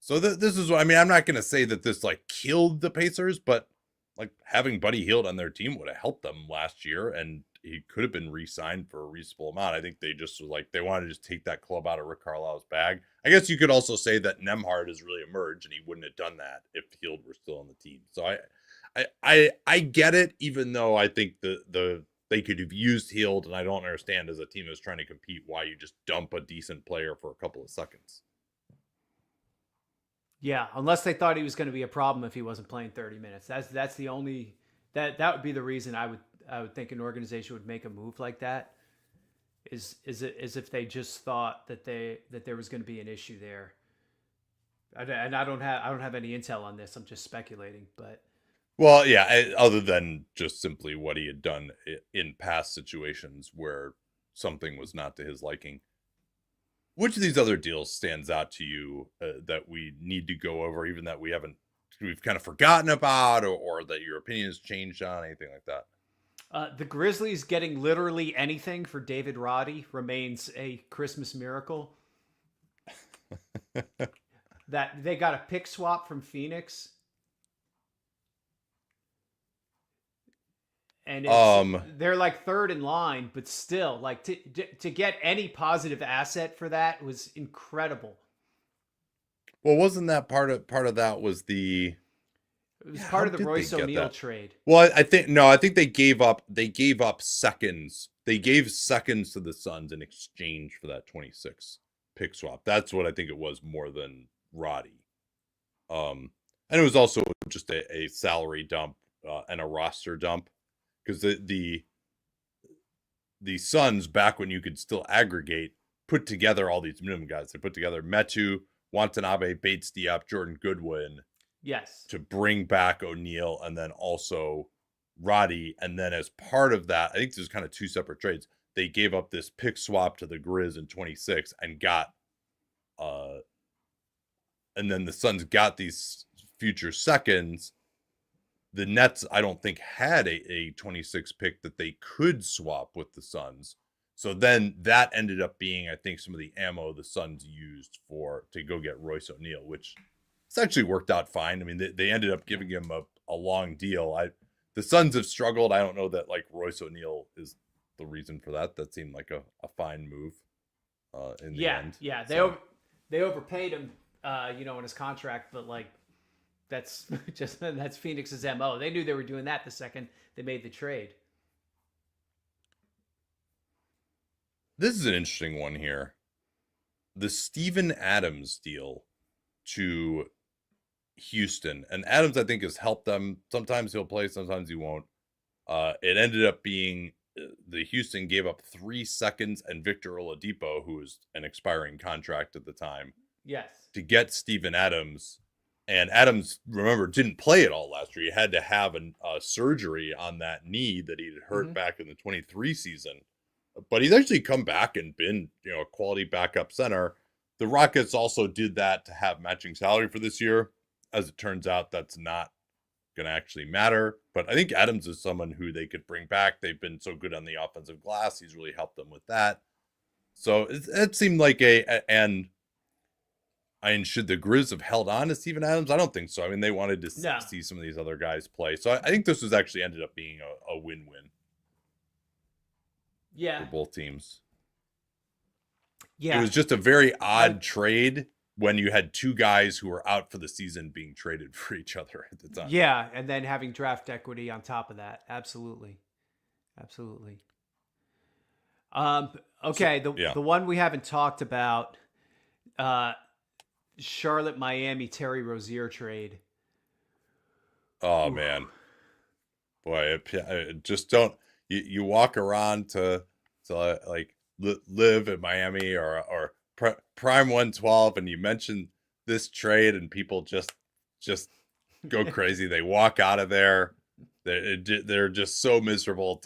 So this is what I mean. I'm not going to say that this like killed the Pacers, but like having Buddy Hield on their team would have helped them last year, and he could have been re-signed for a reasonable amount. I think they just were like they wanted to just take that club out of Rick Carlisle's bag. I guess you could also say that Nembhard has really emerged, and he wouldn't have done that if Hield were still on the team. So I get it, even though I think they could have used Hield, and I don't understand as a team that's trying to compete why you just dump a decent player for a couple of seconds. Yeah, unless they thought he was going to be a problem if he wasn't playing 30 minutes. That's the only that would be the reason I would think an organization would make a move like that. Is if they just thought that there was going to be an issue there. And I don't have any intel on this. I'm just speculating, but well, yeah, other than just simply what he had done in past situations where something was not to his liking. Which of these other deals stands out to you that we need to go over, even that we've kind of forgotten about, or that your opinion has changed on, anything like that? The Grizzlies getting literally anything for David Roddy remains a Christmas miracle. That they got a pick swap from Phoenix. And they're like third in line, but still, like to get any positive asset for that was incredible. Well, wasn't that part of that was it was part of the Royce O'Neal trade. Well, I think they gave up seconds. They gave seconds to the Suns in exchange for that 26 pick swap. That's what I think it was more than Roddy. And it was also just a salary dump and a roster dump. Because the Suns, back when you could still aggregate, put together all these minimum guys. They put together Metu, Watanabe, Bates Diop, Jordan Goodwin. Yes. To bring back O'Neal and then also Roddy. And then as part of that, I think there's kind of two separate trades. They gave up this pick swap to the Grizz in 26 and got and then the Suns got these future seconds. The Nets, I don't think, had a 26 pick that they could swap with the Suns. So then that ended up being, I think, some of the ammo the Suns used to go get Royce O'Neal, which it's actually worked out fine. I mean, they ended up giving him a long deal. The Suns have struggled. I don't know that like Royce O'Neal is the reason for that. That seemed like a fine move in the end. Yeah. They overpaid him, in his contract, but like that's that's Phoenix's MO. They knew they were doing that the second they made the trade. This is an interesting one here. The Steven Adams deal to Houston, and Adams I think has helped them. Sometimes he'll play, sometimes he won't. It ended up being the Houston gave up 3 seconds and Victor Oladipo, who was an expiring contract at the time, yes, to get Steven Adams. And Adams, remember, didn't play at all last year. He had to have a surgery on that knee that he had hurt back in the 23 season. But he's actually come back and been, a quality backup center. The Rockets also did that to have matching salary for this year. As it turns out, that's not going to actually matter. But I think Adams is someone who they could bring back. They've been so good on the offensive glass. He's really helped them with that. So it seemed like should the Grizz have held on to Steven Adams? I don't think so. I mean, they wanted to see some of these other guys play. So I think this was actually ended up being a win-win. Yeah. For both teams. Yeah. It was just a very odd trade when you had two guys who were out for the season being traded for each other at the time. Yeah, and then having draft equity on top of that. Absolutely. Okay, the one we haven't talked about, Charlotte, Miami, Terry Rozier trade. Oh, man. Boy, just don't... You walk around to like live in Miami or Prime 112 and you mention this trade and people just go crazy. They walk out of there. They're just so miserable.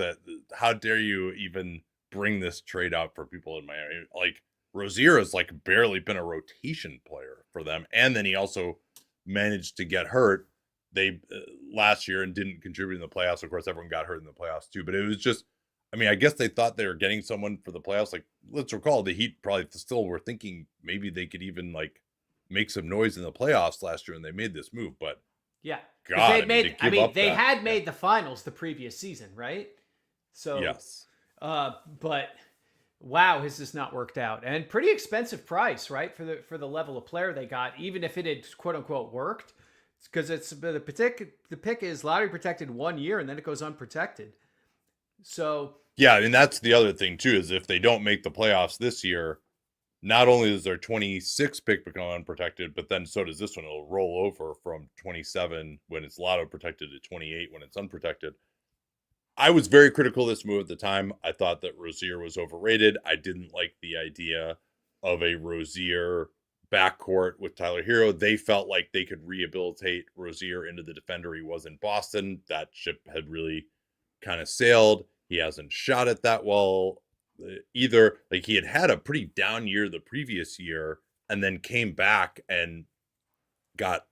How dare you even bring this trade out for people in Miami? Like Rozier has like barely been a rotation player for them, and then he also managed to get hurt. They last year and didn't contribute in the playoffs. Of course, everyone got hurt in the playoffs too, but it was just, I mean, I guess they thought they were getting someone for the playoffs. Like, let's recall the Heat probably still were thinking maybe they could even like make some noise in the playoffs last year, and they made this move. But yeah, God, they had made the finals the previous season, right? So yes, but wow, has this not worked out? And pretty expensive price, right, for the level of player they got, even if it had quote unquote worked. Because it's the pick is lottery protected 1 year and then it goes unprotected. So yeah, I mean that's the other thing too, is if they don't make the playoffs this year, not only does their 26 pick become unprotected, but then so does this one. It'll roll over from 27 when it's lotto protected to 28 when it's unprotected. I was very critical of this move at the time. I thought that Rozier was overrated. I didn't like the idea of a Rozier backcourt with Tyler Hero. They felt like they could rehabilitate Rozier into the defender he was in Boston. That ship had really kind of sailed. He hasn't shot it that well either. Like he had a pretty down year the previous year and then came back and got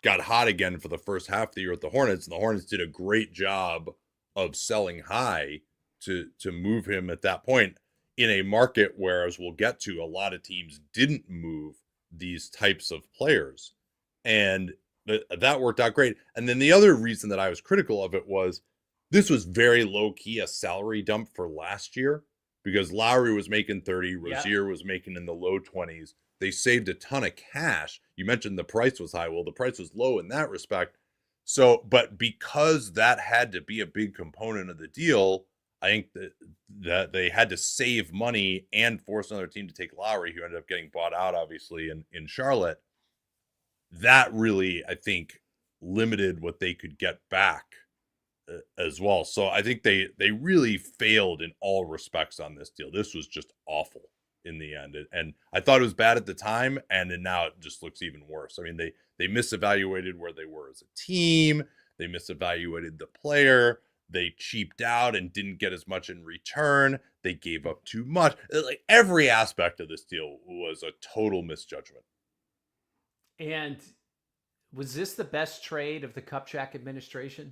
hot again for the first half of the year with the Hornets, and the Hornets did a great job of selling high to move him at that point in a market where, as we'll get to, a lot of teams didn't move these types of players. And that worked out great. And then the other reason that I was critical of it was this was very low-key a salary dump for last year because Lowry was making 30, Rozier was making in the low 20s. They saved a ton of cash. You mentioned the price was high. Well, the price was low in that respect. So, but because that had to be a big component of the deal, I think that they had to save money and force another team to take Lowry, who ended up getting bought out, obviously, in Charlotte. That really, I think, limited what they could get back as well. So I think they really failed in all respects on this deal. This was just awful in the end. And I thought it was bad at the time, and then now it just looks even worse. I mean, they misevaluated where they were as a team. They misevaluated the player. They cheaped out and didn't get as much in return. They gave up too much. Like every aspect of this deal was a total misjudgment. And was this the best trade of the Kupchak administration?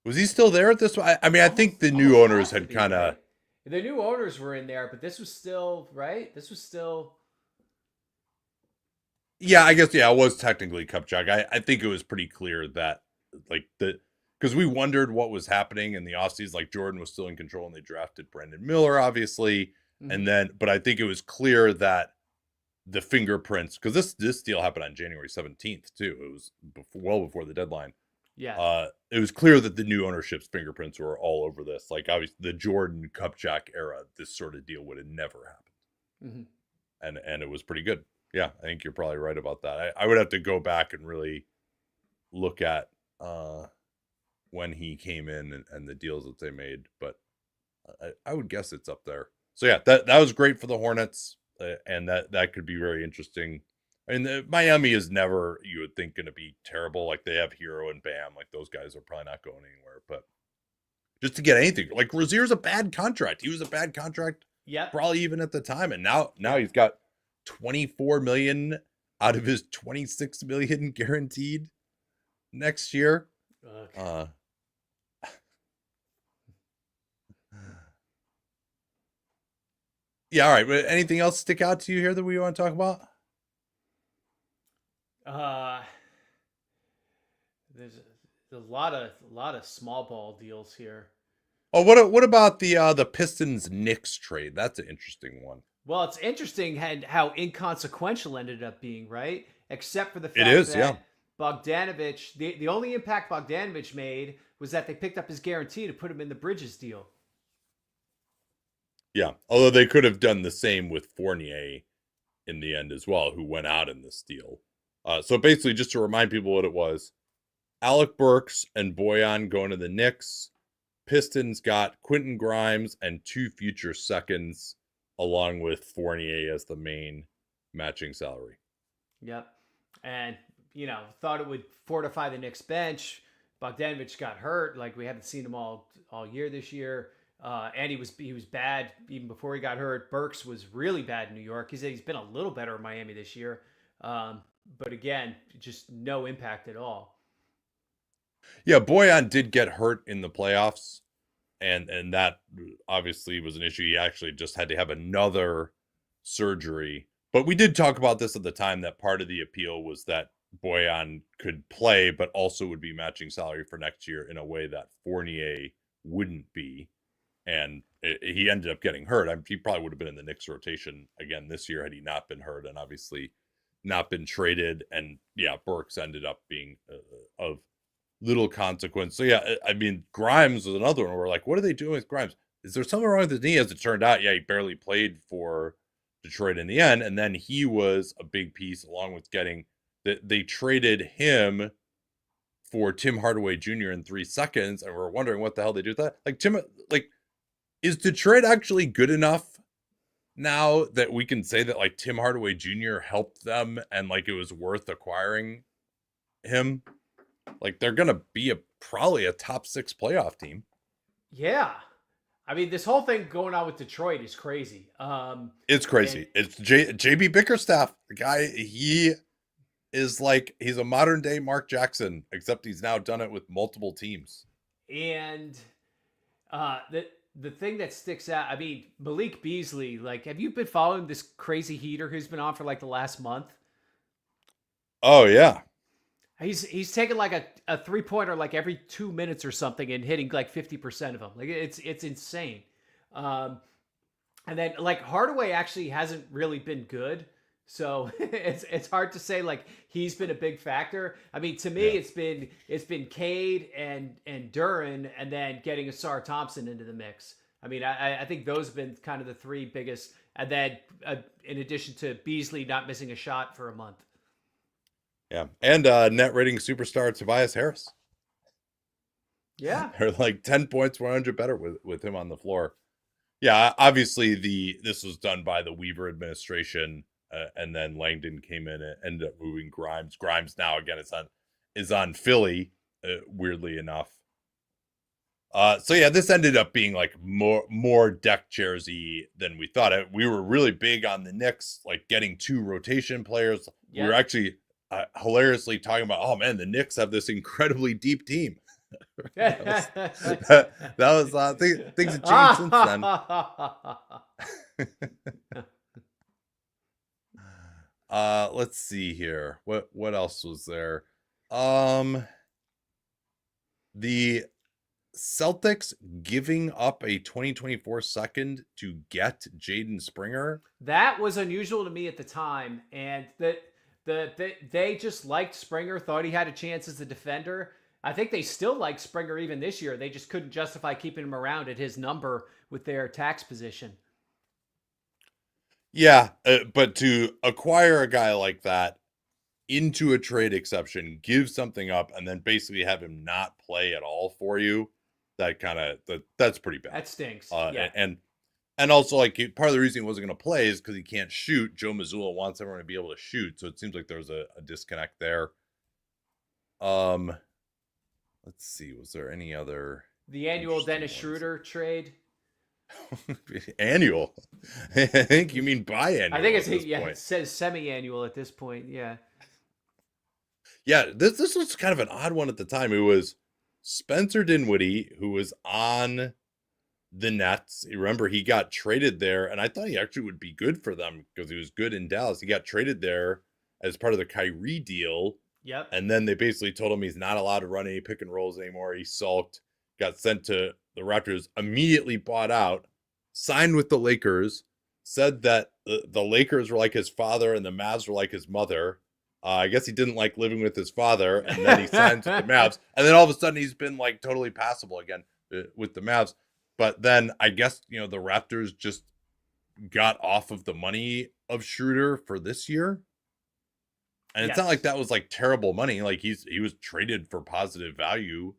Was he still there at this? I mean, I think the new Almost owners has to had be, kind of. right? The new owners were in there, but this was still right. This was still. Yeah, I guess it was technically Kupchak. I think it was pretty clear that like the because we wondered what was happening in the offseason. Like Jordan was still in control and they drafted Brandon Miller, obviously. Mhm. And then but I think it was clear that the fingerprints, because this deal happened on January 17th too. It was well before the deadline. Yeah. It was clear that the new ownership's fingerprints were all over this. Like obviously the Jordan Kupchak era, this sort of deal would have never happened. Hmm. And it was pretty good. Yeah, I think you're probably right about that. I would have to go back and really look at when he came in and the deals that they made, but I would guess it's up there. So yeah, that was great for the Hornets, and that could be very interesting. I mean, Miami is never, you would think, going to be terrible. Like they have Hero and Bam, like those guys are probably not going anywhere. But just to get anything, like Rozier's a bad contract. He was a bad contract, Yep. probably even at the time, and now he's got 24 million out of his 26 million guaranteed next year. Okay. Yeah, all right. Anything else stick out to you here that we want to talk about? There's a lot of small ball deals here. Oh, what about the Pistons Knicks trade? That's an interesting one. Well, it's interesting how inconsequential ended up being, right? Except for the It fact is, that yeah. Bogdanovich, the only impact Bogdanovich made was that they picked up his guarantee to put him in the Bridges deal. Yeah, although they could have done the same with Fournier in the end as well, who went out in this deal. So basically, just to remind people what it was, Alec Burks and Boyan going to the Knicks. Pistons got Quentin Grimes and 2 future seconds, along with Fournier as the main matching salary. Yep. And, thought it would fortify the Knicks bench. Bogdanovich got hurt. Like we haven't seen him all year this year. And he was bad even before he got hurt. Burks was really bad in New York. He said he's been a little better in Miami this year. But again, just no impact at all. Yeah, Boyan did get hurt in the playoffs, and that obviously was an issue. He actually just had to have another surgery. But we did talk about this at the time, that part of the appeal was that Boyan could play, but also would be matching salary for next year in a way that Fournier wouldn't be. And he ended up getting hurt. He probably would have been in the Knicks rotation again this year had he not been hurt, and obviously not been traded. And yeah, Burks ended up being of little consequence. So yeah, I mean, Grimes was another one. We're like, what are they doing with Grimes? Is there something wrong with his knee? As it turned out, yeah, he barely played for Detroit in the end, and then he was a big piece along with getting that they traded him for Tim Hardaway Jr. in 3 seconds, and we're wondering what the hell they do with that. Like is Detroit actually good enough now that we can say that like Tim Hardaway Jr. helped them and like it was worth acquiring him? Like they're gonna be probably a top 6 playoff team. Yeah. I mean, this whole thing going on with Detroit is crazy. It's crazy. It's JB Bickerstaff. The guy, he is like, he's a modern day Mark Jackson, except he's now done it with multiple teams. And the thing that sticks out, I mean, Malik Beasley, like, have you been following this crazy heater who's been on for like the last month? Oh yeah. He's taking like a 3-pointer like every 2 minutes or something and hitting like 50% of them. Like it's insane. And then like Hardaway actually hasn't really been good. So it's hard to say like he's been a big factor. I mean, to me, Yeah. it's been Cade and Duran, and then getting Asar Thompson into the mix. I mean, I think those have been kind of the 3 biggest. And then in addition to Beasley not missing a shot for a month. Yeah. And net rating superstar Tobias Harris. Yeah. They're like 10 points, 100 better with him on the floor. Yeah, obviously this was done by the Weaver administration, and then Langdon came in and ended up moving Grimes. Grimes now again is on Philly, weirdly enough. So yeah, this ended up being like more deck chairsy than we thought. We were really big on the Knicks, like getting 2 rotation players. Yeah. We were actually hilariously talking about, oh man, the Knicks have this incredibly deep team. Things have changed since then. Let's see here. What else was there? The Celtics giving up a 2024 second to get Jaden Springer. That was unusual to me at the time, and they just liked Springer, thought he had a chance as a defender. I think they still like Springer even this year. They just couldn't justify keeping him around at his number with their tax position. Yeah, but to acquire a guy like that into a trade exception, give something up, and then basically have him not play at all for you, that's pretty bad. That stinks. Yeah. And also, like, part of the reason he wasn't going to play is because he can't shoot. Joe Mazzulla wants everyone to be able to shoot, so it seems like there's a disconnect there. Let's see, was there any other? The annual Dennis Schroeder trade. Annual? I think you mean biannual. I think it says semi-annual at this point. Yeah. Yeah, this was kind of an odd one at the time. It was Spencer Dinwiddie, who was on the Nets. You remember, he got traded there, and I thought he actually would be good for them because he was good in Dallas. He got traded there as part of the Kyrie deal. Yep. And then they basically told him he's not allowed to run any pick and rolls anymore. He sulked, got sent to the Raptors, immediately bought out, signed with the Lakers, said that the Lakers were like his father and the Mavs were like his mother. I guess he didn't like living with his father, and then he signed with the Mavs. And then all of a sudden he's been like totally passable again with the Mavs. But then I guess, the Raptors just got off of the money of Schroeder for this year. And it's not like that was like terrible money. Like he was traded for positive value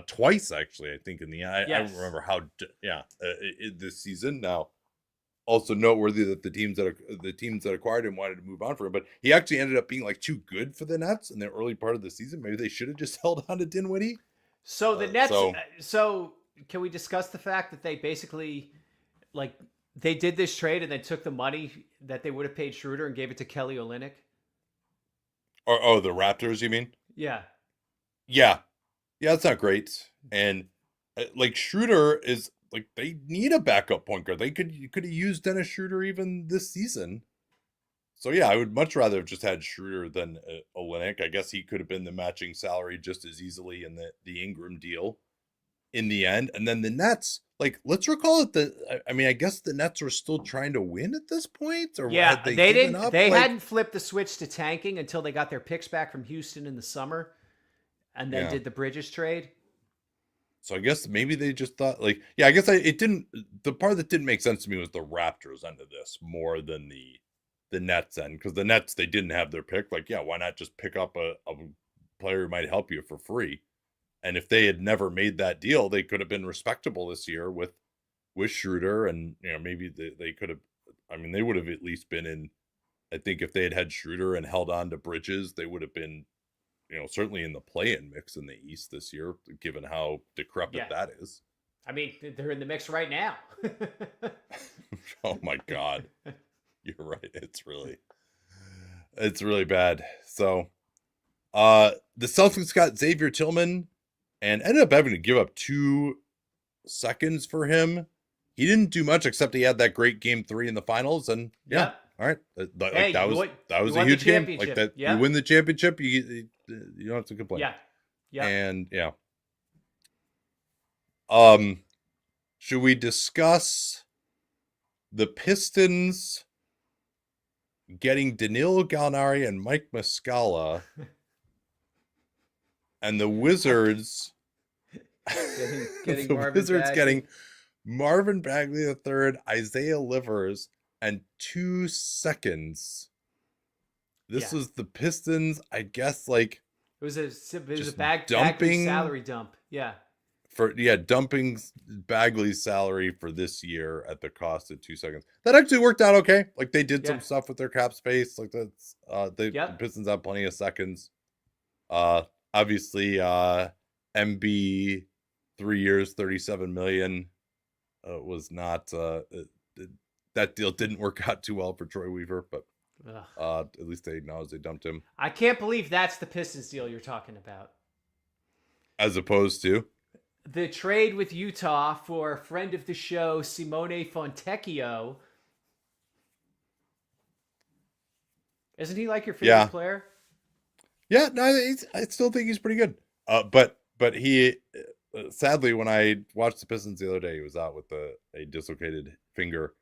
twice, actually, I think, in the end. I don't remember how, this season. Now, also noteworthy that the teams that acquired him wanted to move on for him, but he actually ended up being like too good for the Nets in the early part of the season. Maybe they should have just held on to Dinwiddie. So the Nets. So can we discuss the fact that they basically, like, they did this trade and then took the money that they would have paid Schroeder and gave it to Kelly Olynyk? Or the Raptors, you mean? Yeah. Yeah, that's not great. And like Schroeder is like, they need a backup point guard. You could have used Dennis Schroeder even this season. So yeah, I would much rather have just had Schroeder than Olynyk. I guess he could have been the matching salary just as easily in the Ingram deal in the end. And then the Nets, like, let's recall it. I guess the Nets were still trying to win at this point, or yeah, had they didn't. Up? They hadn't flipped the switch to tanking until they got their picks back from Houston in the summer, and then did the Bridges trade. So I guess maybe they just thought, like, I guess it didn't. The part that didn't make sense to me was the Raptors end of this more than the Nets end, because the Nets, they didn't have their pick. Like, why not just pick up a player who might help you for free? And if they had never made that deal, they could have been respectable this year with Schroeder, and maybe they could have. I mean, they would have at least been in. I think if they had Schroeder and held on to Bridges, they would have been, certainly in the play-in mix in the East this year, given how decrepit that is. I mean, they're in the mix right now. Oh my God, you're right. It's really bad. So, the Celtics got Xavier Tillman and ended up having to give up 2 seconds for him. He didn't do much except he had that great game 3 in the finals, and all right, that was a huge game. Like that, you win the championship, you don't have to complain. Yeah, and should we discuss the Pistons getting Danilo Gallinari and Mike Muscala, and the Wizards getting Marvin Bagley III, Isaiah Livers, and 2 seconds? This was the Pistons, I guess, like, it was a Bagley salary dump. Dumping Bagley's salary for this year at the cost of 2 seconds. That actually worked out okay. Like, they did some stuff with their cap space. Like, that's the Pistons have plenty of seconds. Obviously, MB 3 years, $37 million was not that deal didn't work out too well for Troy Weaver, but at least they acknowledge they dumped him. I can't believe that's the Pistons deal you're talking about. as opposed to. The trade with Utah for friend of the show Simone Fontecchio. Isn't he like your favorite Yeah. player? Yeah, no, I still think he's pretty good. But he sadly, when I watched the Pistons the other day, he was out with a dislocated finger.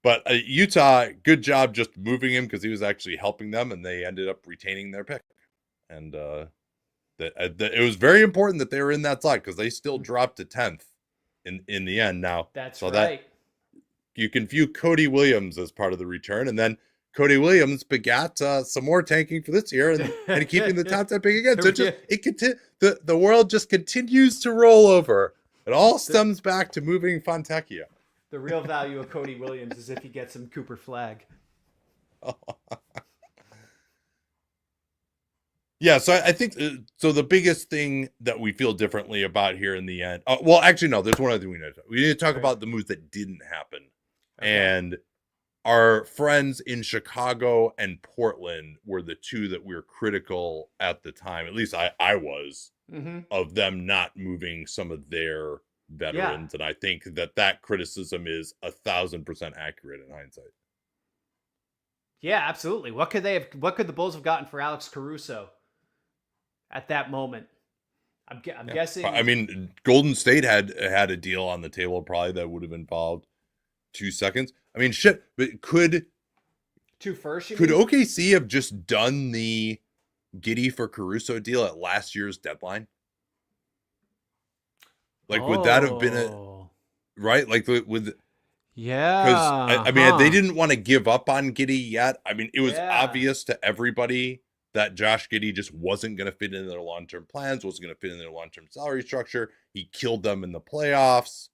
But Utah, good job just moving him because he was actually helping them, and they ended up retaining their pick. And that it was very important that they were in that slot because they still dropped to 10th in the end. Now, That's so right. that you can view Cody Williams as part of the return, and then Cody Williams begat some more tanking for this year and keeping the top 10 pick again. So the world just continues to roll over. It all stems back to moving Fontecchio. The real value of Cody Williams is if he gets some Cooper Flag. Yeah, so I think so. The biggest thing that we feel differently about here in the end, well, actually, no. There's one other thing we need to talk. We need to talk about the moves that didn't happen, and our friends in Chicago and Portland were the two that we were critical at the time. At least I was of them not moving some of their veterans, and I think that criticism is 1,000% accurate in hindsight. Yeah, absolutely. What could the Bulls have gotten for Alex Caruso at that moment? I'm guessing. I mean, Golden State had a deal on the table probably that would have involved 2 seconds. I mean, shit. But could 2 firsts? Could OKC have just done the Giddey for Caruso deal at last year's deadline? Like, would that have been right? Like, with yeah. Because I mean, they didn't want to give up on Giddey yet. I mean, it was obvious to everybody that Josh Giddey just wasn't going to fit into their long-term plans, wasn't going to fit in their long-term salary structure. He killed them in the playoffs.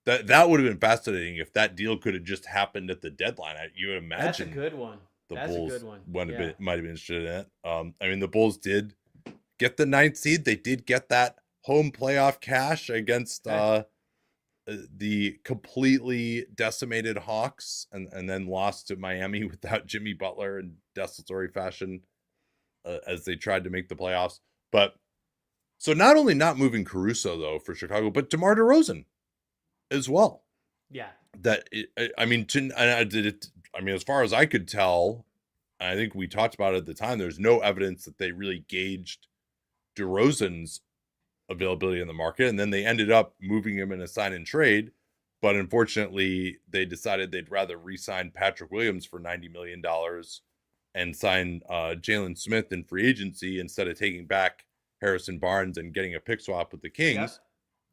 That would have been fascinating if that deal could have just happened at the deadline. You would imagine that's a good one. That's Bulls a good one. Might have been interested in it. I mean, the Bulls did get the 9th seed. They did get that home playoff cash against the completely decimated Hawks, and then lost to Miami without Jimmy Butler in desultory fashion as they tried to make the playoffs. But so not only not moving Caruso though for Chicago, but DeMar DeRozan as well. Yeah. I mean, as far as I could tell, I think we talked about it at the time, there's no evidence that they really gauged DeRozan's availability in the market, and then they ended up moving him in a sign and trade. But unfortunately, they decided they'd rather re-sign Patrick Williams for $90 million and sign Jalen Smith in free agency instead of taking back Harrison Barnes and getting a pick swap with the Kings.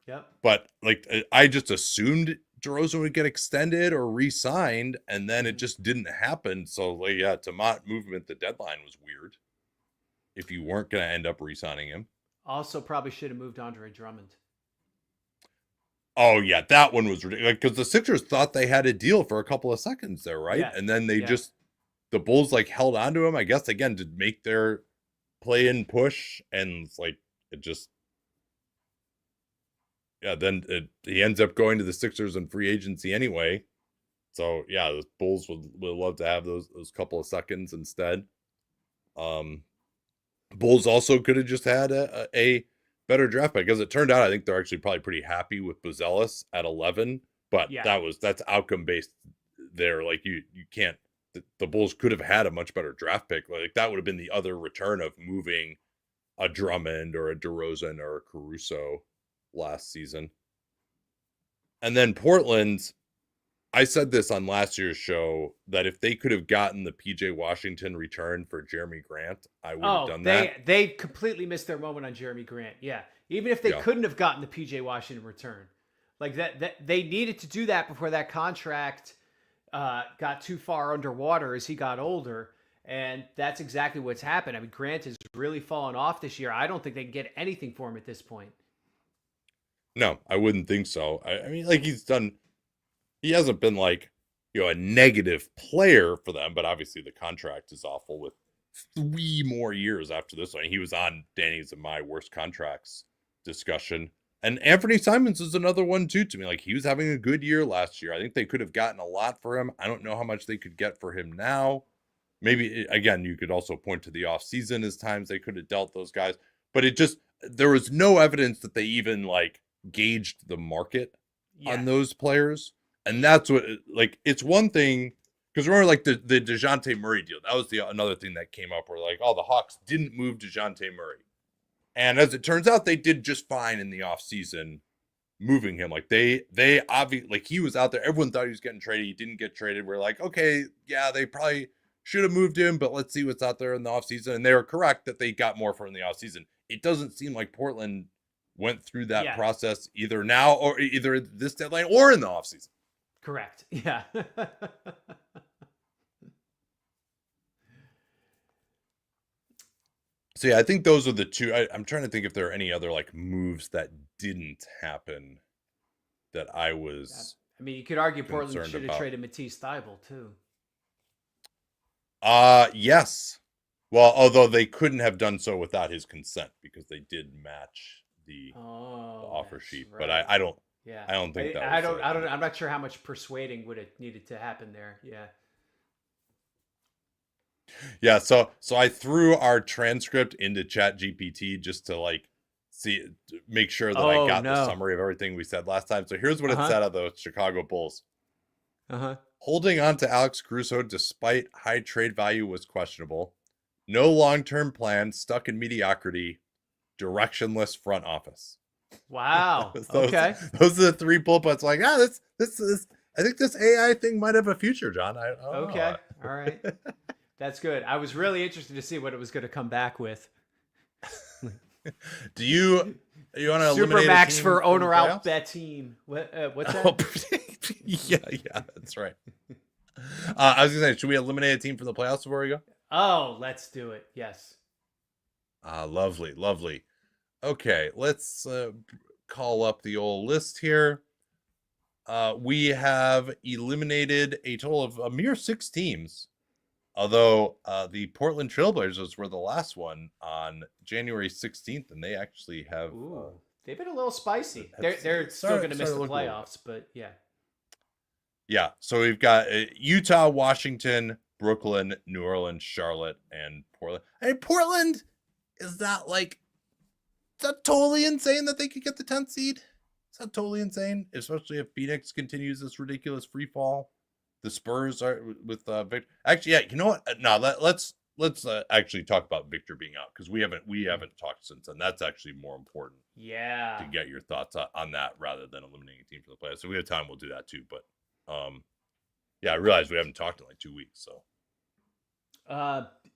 Yep. But like, I just assumed DeRozan would get extended or re-signed, and then it just didn't happen. So like, yeah, to move him at the deadline was weird. If you weren't going to end up re-signing him. Also, probably should have moved Andre Drummond. Oh yeah, that one was ridiculous because the Sixers thought they had a deal for a couple of seconds there, right? Yeah. And then they just the Bulls like held on to him, I guess, again to make their play-in push, and it's like it just then he ends up going to the Sixers in free agency anyway. So yeah, the Bulls would love to have those couple of seconds instead. Bulls also could have just had a better draft pick, because it turned out I think they're actually probably pretty happy with Buzelis at 11, but that's outcome based there. Like you can't, the Bulls could have had a much better draft pick. Like that would have been the other return of moving a Drummond or a DeRozan or a Caruso last season. And then Portland, I said this on last year's show, that if they could have gotten the PJ Washington return for Jeremy Grant, I would have done that. They completely missed their moment on Jeremy Grant. Yeah. Even if they couldn't have gotten the PJ Washington return. Like that they needed to do that before that contract got too far underwater as he got older. And that's exactly what's happened. I mean, Grant has really fallen off this year. I don't think they can get anything for him at this point. No, I wouldn't think so. I mean, like he hasn't been like, a negative player for them, but obviously the contract is awful with 3 more years after this one. He was on Danny's and my worst contracts discussion. And Anthony Simons is another one too, to me. Like, he was having a good year last year. I think they could have gotten a lot for him. I don't know how much they could get for him now. Maybe, again, you could also point to the offseason as times they could have dealt those guys. But there was no evidence that they even like gauged the market on those players. And that's what, like, it's one thing, because remember, like, the DeJounte Murray deal, that was another thing that came up where, like, the Hawks didn't move DeJounte Murray. And as it turns out, they did just fine in the offseason moving him. Like, they obviously, like, he was out there. Everyone thought he was getting traded. He didn't get traded. We're like, okay, yeah, they probably should have moved him, but let's see what's out there in the offseason. And they were correct that they got more from the offseason. It doesn't seem like Portland went through that process either now or either this deadline or in the offseason. Correct. Yeah. So yeah, I think those are the two. I'm trying to think if there are any other like moves that didn't happen that I was. I mean, you could argue Portland should have traded Matisse Thybulle too. Yes. Well, although they couldn't have done so without his consent because they did match the offer sheet. Right. But I don't. Yeah. I don't think that. I'm not sure how much persuading would have needed to happen there. Yeah. Yeah, so I threw our transcript into ChatGPT just to like make sure that I got the summary of everything we said last time. So here's what it said of the Chicago Bulls. Holding on to Alex Caruso despite high trade value was questionable. No long-term plan, stuck in mediocrity, directionless front office. Wow. Okay. Those are the 3 bullet points. Like, this I think this AI thing might have a future, John. Okay. All right. That's good. I was really interested to see what it was going to come back with. Do you want to eliminate Supermax for owner out bet team? What's that? Yeah, that's right. I was gonna say, should we eliminate a team from the playoffs before we go? Oh, let's do it. Yes. Lovely. Okay, let's call up the old list here. We have eliminated a total of a mere 6 teams. Although the Portland Trailblazers were the last one on January 16th, and they actually have. They've been a little spicy. They're still going to miss the playoffs, but yeah. Yeah, so we've got Utah, Washington, Brooklyn, New Orleans, Charlotte, and Portland. Hey, Portland, is that totally insane that they could get the 10th seed? Is that totally insane? Especially if Phoenix continues this ridiculous free fall. The Spurs are with Victor. Actually, yeah. You know what? No, let's actually talk about Victor being out because we haven't talked since, and that's actually more important. Yeah. To get your thoughts on that rather than eliminating a team from the playoffs. So if we have time, we'll do that too. But yeah, I realize we haven't talked in like 2 weeks. So.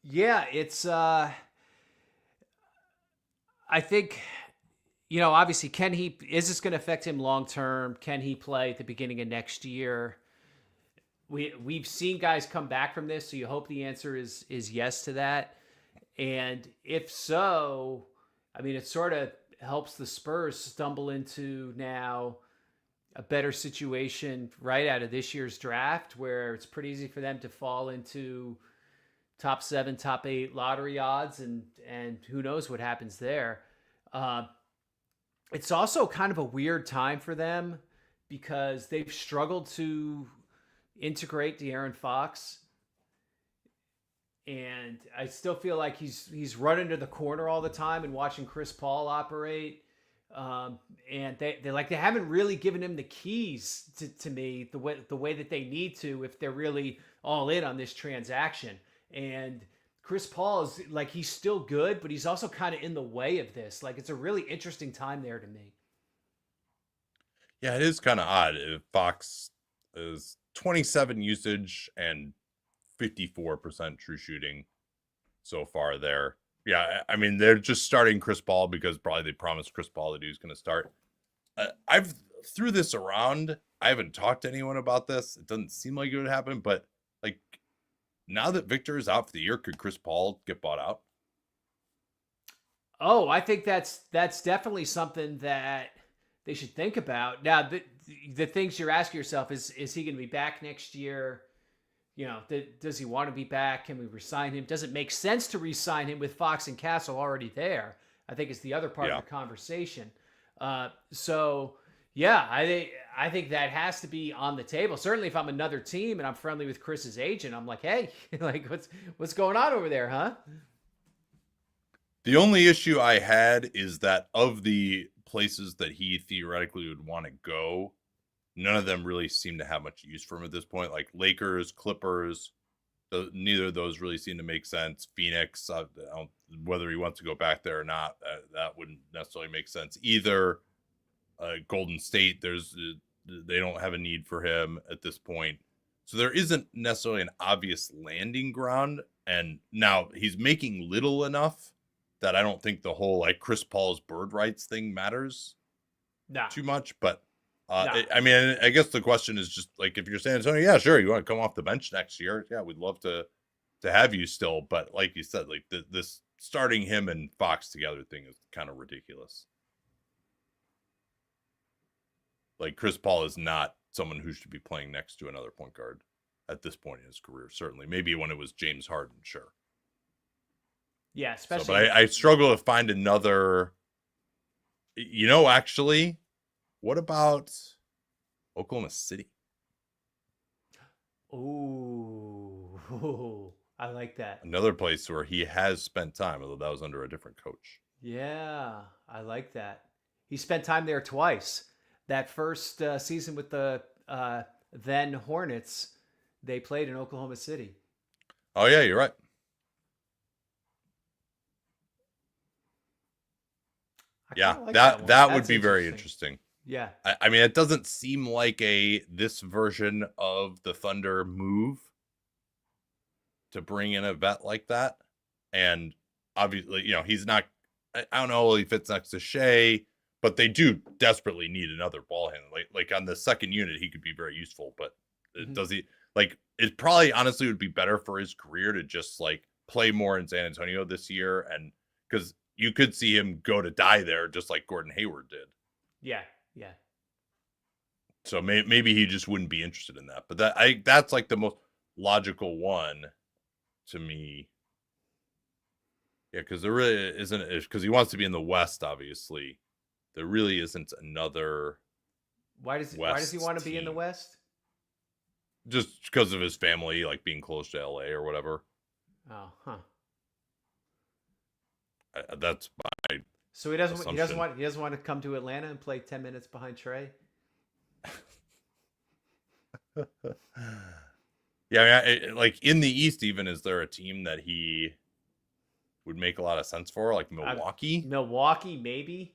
Yeah, it's. I think. Obviously, is this going to affect him long term? Can he play at the beginning of next year? We've seen guys come back from this, so you hope the answer is yes to that. And if so, I mean, it sort of helps the Spurs stumble into now a better situation right out of this year's draft, where it's pretty easy for them to fall into top 7, top 8 lottery odds, and who knows what happens there. It's also kind of a weird time for them because they've struggled to integrate De'Aaron Fox, and I still feel like he's running to the corner all the time and watching Chris Paul operate, and they haven't really given him the keys to me the way that they need to if they're really all in on this transaction. And Chris Paul is he's still good, but he's also kind of in the way of this. It's a really interesting time there to me. Yeah, it is kind of odd. Fox is 27 usage and 54% true shooting so far there. Yeah, I mean, they're just starting Chris Paul because probably they promised Chris Paul that he was going to start. I've threw this around. I haven't talked to anyone about this. It doesn't seem like it would happen, but now that Victor is out for the year, could Chris Paul get bought out? Oh, I think that's definitely something that they should think about. Now, the things you're asking yourself is he going to be back next year? Does he want to be back? Can we re-sign him? Does it make sense to re-sign him with Fox and Castle already there? I think is the other part of the conversation. So yeah, I think that has to be on the table. Certainly, if I'm another team and I'm friendly with Chris's agent, I'm like, hey, what's going on over there, huh? The only issue I had is that of the places that he theoretically would want to go, none of them really seem to have much use for him at this point. Like Lakers, Clippers, neither of those really seem to make sense. Phoenix, whether he wants to go back there or not, that wouldn't necessarily make sense either. Golden State, they don't have a need for him at this point. So there isn't necessarily an obvious landing ground. And now he's making little enough that I don't think the whole like Chris Paul's bird rights thing matters too much. But I mean, I guess the question is just like, if you're San Antonio, yeah, sure, you want to come off the bench next year. Yeah, we'd love to have you still. But like you said, like this starting him and Fox together thing is kind of ridiculous. Like Chris Paul is not someone who should be playing next to another point guard at this point in his career. Certainly, maybe when it was James Harden, sure. Yeah, especially. So, but I struggle to find another. Actually, what about Oklahoma City? Ooh, I like that. Another place where he has spent time, although that was under a different coach. Yeah, I like that. He spent time there twice. That first season with the then Hornets, they played in Oklahoma City. Oh, yeah, you're right. That would be very interesting. Yeah. I mean, it doesn't seem like this version of the Thunder move to bring in a vet like that. And obviously, he's not, I don't know, he fits next to Shea, but they do desperately need another ball handler. Like on the second unit, he could be very useful, but does he, like, it probably honestly would be better for his career to just like play more in San Antonio this year. And because you could see him go to die there just like Gordon Hayward did. Yeah. So maybe he just wouldn't be interested in that. But that's like the most logical one to me. Yeah, because there really isn't, because he wants to be in the West, obviously. There really isn't another. Why does he want to be in the West? Just because of his family, like being close to LA or whatever. Oh, huh. That's my. So he doesn't want to come to Atlanta and play 10 minutes behind Trey. Yeah, I mean, like in the East, even is there a team that he would make a lot of sense for, like Milwaukee? Milwaukee, maybe.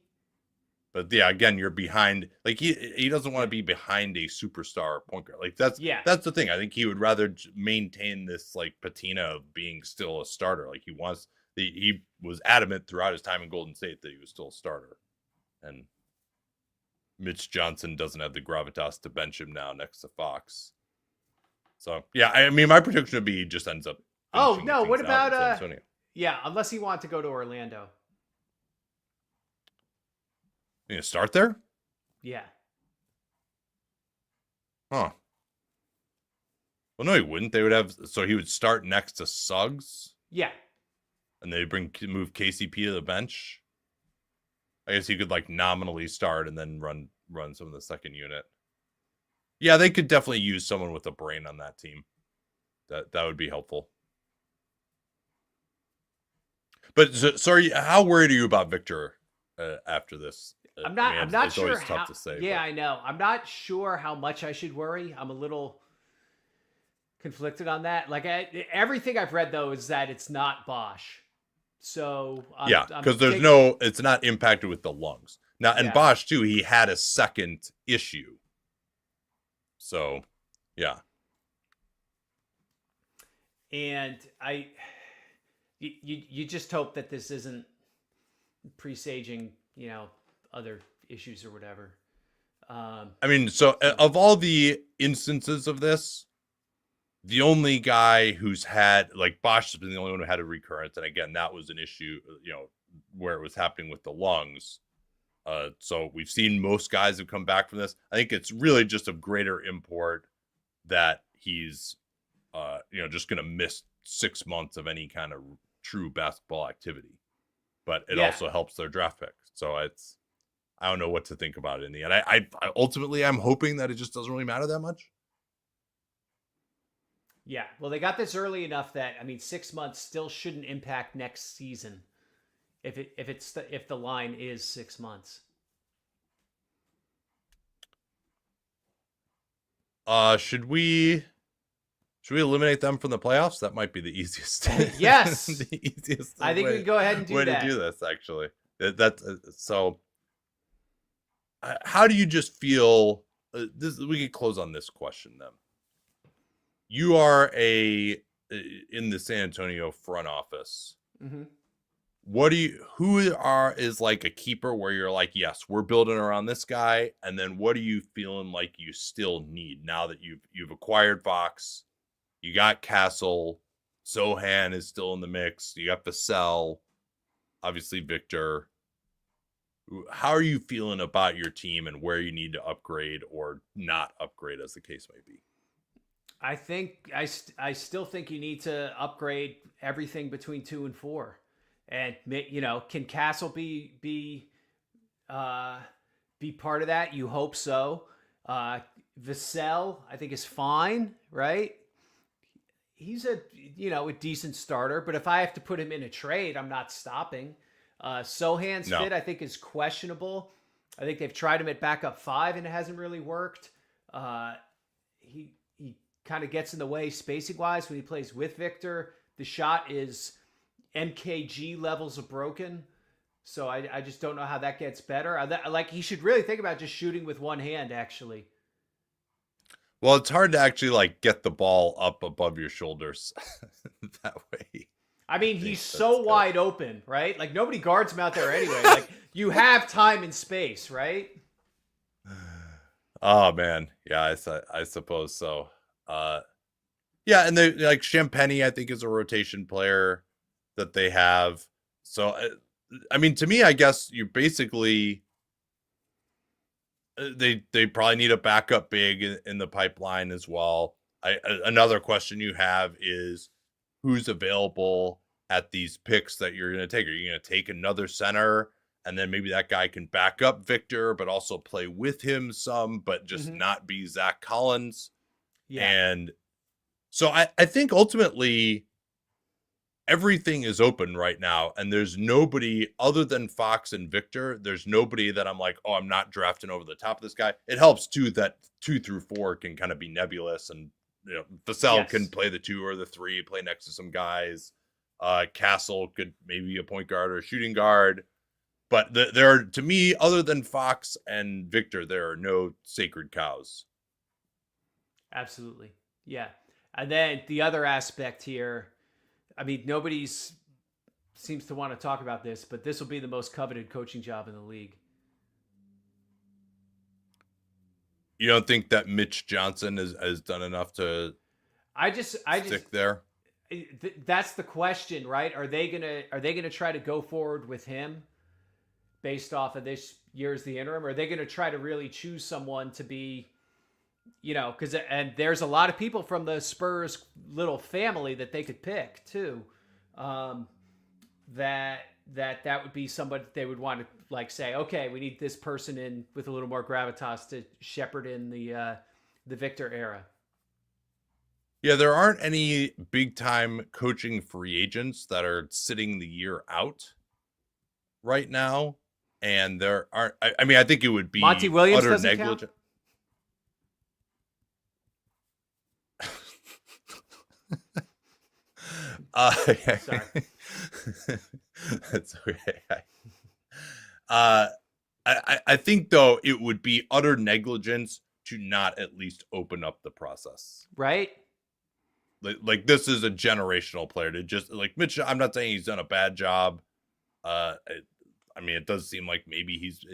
But yeah, again, you're behind. Like he doesn't want to be behind a superstar point guard. Like that's the thing. I think he would rather maintain this like patina of being still a starter. Like he wants. He was adamant throughout his time in Golden State that he was still a starter, and Mitch Johnson doesn't have the gravitas to bench him now next to Fox. So yeah, I mean, my prediction would be he just ends up. Oh no! What about Yeah, unless he wanted to go to Orlando. You gonna start there? Yeah. Huh. Well, no, he wouldn't. They would have. So he would start next to Suggs. Yeah. And they move KCP to the bench. I guess he could like nominally start and then run some of the second unit. Yeah, they could definitely use someone with a brain on that team. That would be helpful. But sorry, how worried are you about Victor after this? I'm not sure how. Tough to say, yeah, I know. I'm not sure how much I should worry. I'm a little conflicted on that. Like everything I've read though is that it's not Bosch. So because it's not impacted with the lungs now. And Bosch too, he had a second issue. So, yeah. And you just hope that this isn't presaging, other issues or whatever. I mean, so of all the instances of this, the only guy who's had, like, Bosch has been the only one who had a recurrence. And again, that was an issue, where it was happening with the lungs. So we've seen most guys have come back from this. I think it's really just of greater import that he's, just going to miss 6 months of any kind of true basketball activity. But it also helps their draft pick. So I don't know what to think about it in the end. I ultimately, I'm hoping that it just doesn't really matter that much. Yeah, well, they got this early enough that 6 months still shouldn't impact next season. if the line is 6 months. Should we eliminate them from the playoffs? That might be the easiest. Yes, the easiest. I think we can go ahead and do way that. to do this. Actually, that's so. How do you just feel? This we could close on this question then. You are in the San Antonio front office. Mm-hmm. Is like a keeper where you're like, yes, we're building around this guy, and then what are you feeling like you still need now that you've acquired Fox, you got Castle, Sohan is still in the mix, you got Vassell, obviously Victor. How are you feeling about your team and where you need to upgrade or not upgrade, as the case may be? I think I still think you need to upgrade everything between 2 and 4. And can Castle be part of that? You hope so. Vassell, I think, is fine, right? He's a decent starter, but if I have to put him in a trade, I'm not stopping. Sohan's fit, I think, is questionable. I think they've tried him at backup 5 and it hasn't really worked. He kind of gets in the way spacing wise when he plays with Victor. The shot is MKG levels of broken. So I just don't know how that gets better. He should really think about just shooting with one hand, actually. Well, it's hard to actually get the ball up above your shoulders that way. I mean, he's so wide open, right? Like nobody guards him out there anyway. Like you have time and space, right? Oh man. Yeah, I suppose so. Yeah, and they Champagny, I think, is a rotation player that they have. So, I mean, to me, I guess you basically they probably need a backup big in the pipeline as well. Another question you have is who's available at these picks that you're going to take. Are you going to take another center, and then maybe that guy can back up Victor, but also play with him some, but just not be Zach Collins? Yeah. And so I think ultimately everything is open right now, and there's nobody other than Fox and Victor. There's nobody that I'm like, oh, I'm not drafting over the top of this guy. It helps too that 2 through 4 can kind of be nebulous, and Vassell can play the 2 or the 3, play next to some guys. Castle could maybe be a point guard or a shooting guard, but there are, to me, other than Fox and Victor, there are no sacred cows. Absolutely. Yeah. And then the other aspect here, I mean, nobody's seems to want to talk about this, but this will be the most coveted coaching job in the league. You don't think that Mitch Johnson has done enough to stick there? That's the question, right? Are they gonna try to go forward with him based off of this year's the interim? Or are they gonna try to really choose someone to be, and there's a lot of people from the Spurs little family that they could pick too. That would be somebody they would want to say, okay, we need this person in with a little more gravitas to shepherd in the Victor era. Yeah, there aren't any big time coaching free agents that are sitting the year out right now, and there aren't. I mean, I think it would be Monty Williams utter doesn't negligence. Sorry. That's okay. I think though it would be utter negligence to not at least open up the process. Right. Like this is a generational player to just Mitch. I'm not saying he's done a bad job. I mean, it does seem like maybe he's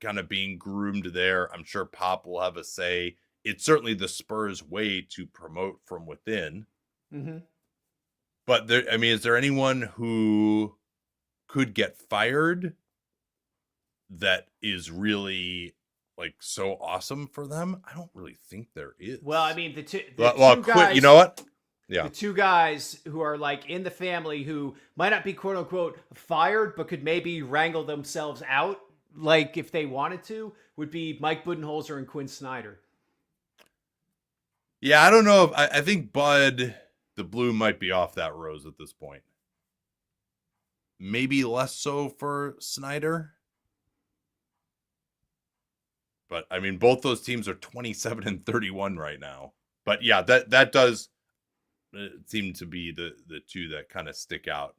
kind of being groomed there. I'm sure Pop will have a say. It's certainly the Spurs' way to promote from within. Mm-hmm. But is there anyone who could get fired that is really so awesome for them? I don't really think there is. Well, I mean, the two guys, you know what? Yeah. The 2 guys who are in the family who might not be quote unquote fired, but could maybe wrangle themselves out, if they wanted to, would be Mike Budenholzer and Quinn Snyder. Yeah, I don't know. I think Bud the Blue might be off that rose at this point. maybe less so for Snyder. But I mean, both those teams are 27 and 31 right now. But yeah, that does seem to be the two that kind of stick out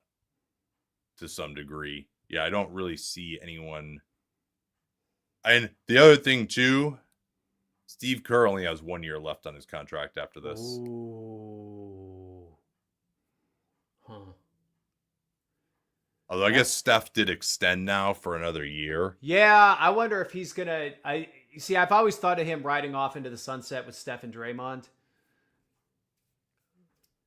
to some degree. Yeah, I don't really see anyone. And the other thing too, Steve Kerr only has 1 year left on his contract after this. Ooh. Huh. Although I guess Steph did extend now for another year. Yeah, I wonder if he's gonna. I've always thought of him riding off into the sunset with Steph and Draymond.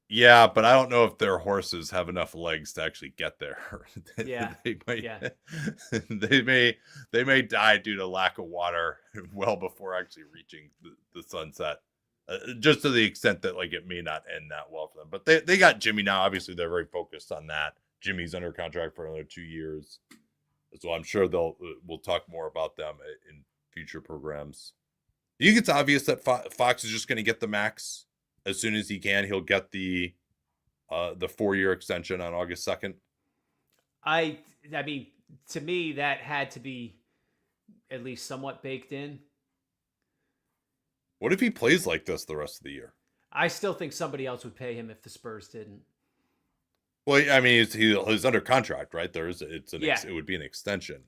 Yeah, but I don't know if their horses have enough legs to actually get there. Yeah, they might, yeah. they may die due to lack of water well before actually reaching the sunset. Just to the extent that like it may not end that well for them. But they got Jimmy now. Obviously, they're very focused on that. Jimmy's under contract for another 2 years, so I'm sure we'll talk more about them in future programs. Do you think it's obvious that Fox is just going to get the max as soon as he can? He'll get the 4-year extension on August 2nd. I mean, to me, that had to be at least somewhat baked in. What if he plays like this the rest of the year? I still think somebody else would pay him if the Spurs didn't. Well, I mean, he's under contract, right? It would be an extension,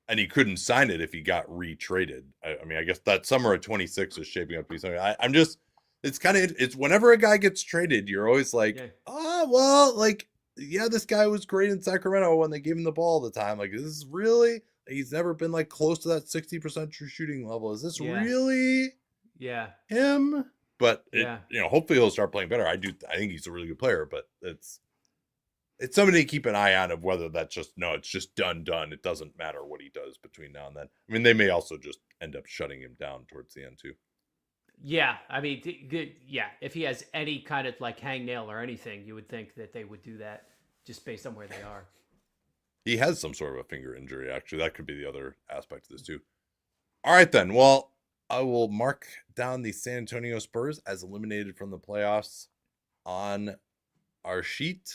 and he couldn't sign it if he got retraded. I mean, I guess that summer of 26 is shaping up to be something. It's whenever a guy gets traded, you're always like, this guy was great in Sacramento when they gave him the ball all the time. Like, this is really, he's never been like close to that 60% true shooting level. Is this really him? But hopefully he'll start playing better. I think he's a really good player, but it's something to keep an eye on of whether that's it's just done. It doesn't matter what he does between now and then. I mean, they may also just end up shutting him down towards the end too. Yeah, I mean, if he has any kind of like hangnail or anything, you would think that they would do that just based on where they are. He has some sort of a finger injury, actually. That could be the other aspect of this too. All right, then. Well, I will mark down the San Antonio Spurs as eliminated from the playoffs on our sheet.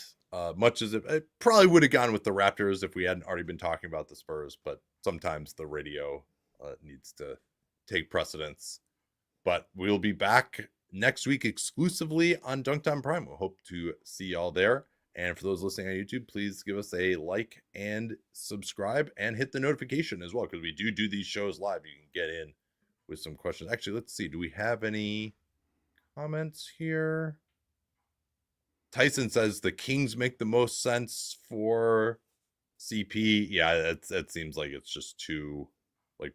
Much as it probably would have gone with the Raptors if we hadn't already been talking about the Spurs, but sometimes the radio needs to take precedence. But we'll be back next week exclusively on Dunked On Prime. We'll hope to see y'all there. And for those listening on YouTube, please give us a like and subscribe and hit the notification as well, because we do these shows live. You can get in with some questions. Actually, let's see. Do we have any comments here? Tyson says the Kings make the most sense for CP. Yeah, that seems like it's just too, like,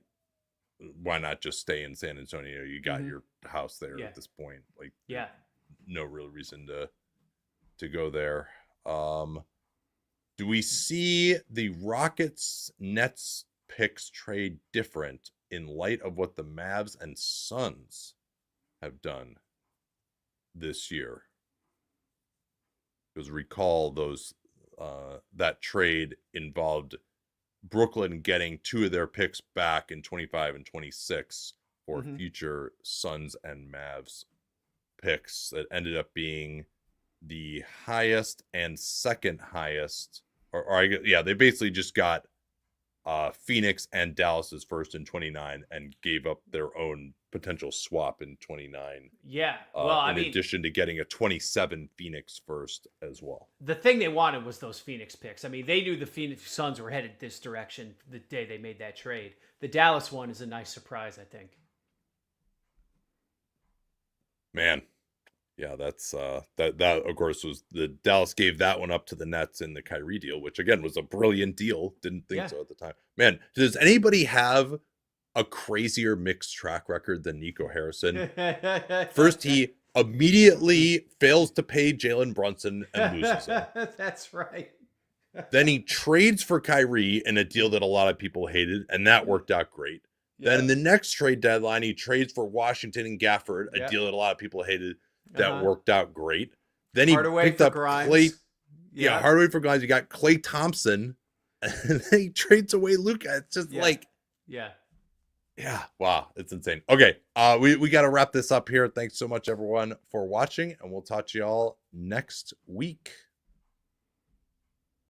why not just stay in San Antonio? You got your house there at this point. Like, no real reason to go there. Do we see the Rockets Nets picks trade different in light of what the Mavs and Suns have done this year? Because recall those that trade involved Brooklyn getting 2 of their picks back in 25 and 26 for future Suns and Mavs picks that ended up being the highest and second highest, they basically just got Phoenix and Dallas's first in 29 and gave up their own potential swap in 29. Yeah. Well, in addition to getting a 27 Phoenix first as well. The thing they wanted was those Phoenix picks. I mean, they knew the Phoenix Suns were headed this direction the day they made that trade. The Dallas one is a nice surprise, I think. Man. Yeah, that's that of course was the Dallas gave that one up to the Nets in the Kyrie deal, which again was a brilliant deal. Didn't think so at the time. Man, does anybody have a crazier mixed track record than Nico Harrison? First, he immediately fails to pay Jalen Brunson and loses him. That's right. Then he trades for Kyrie in a deal that a lot of people hated, and that worked out great. Yeah. Then in the next trade deadline, he trades for Washington and Gafford, a deal that a lot of people hated. That worked out great. Then he picked up Klay. Yeah, Hardaway for Grimes. You got Klay Thompson, and then he trades away Luka. It's just wow, it's insane. Okay, we got to wrap this up here. Thanks so much, everyone, for watching, and we'll talk to y'all next week.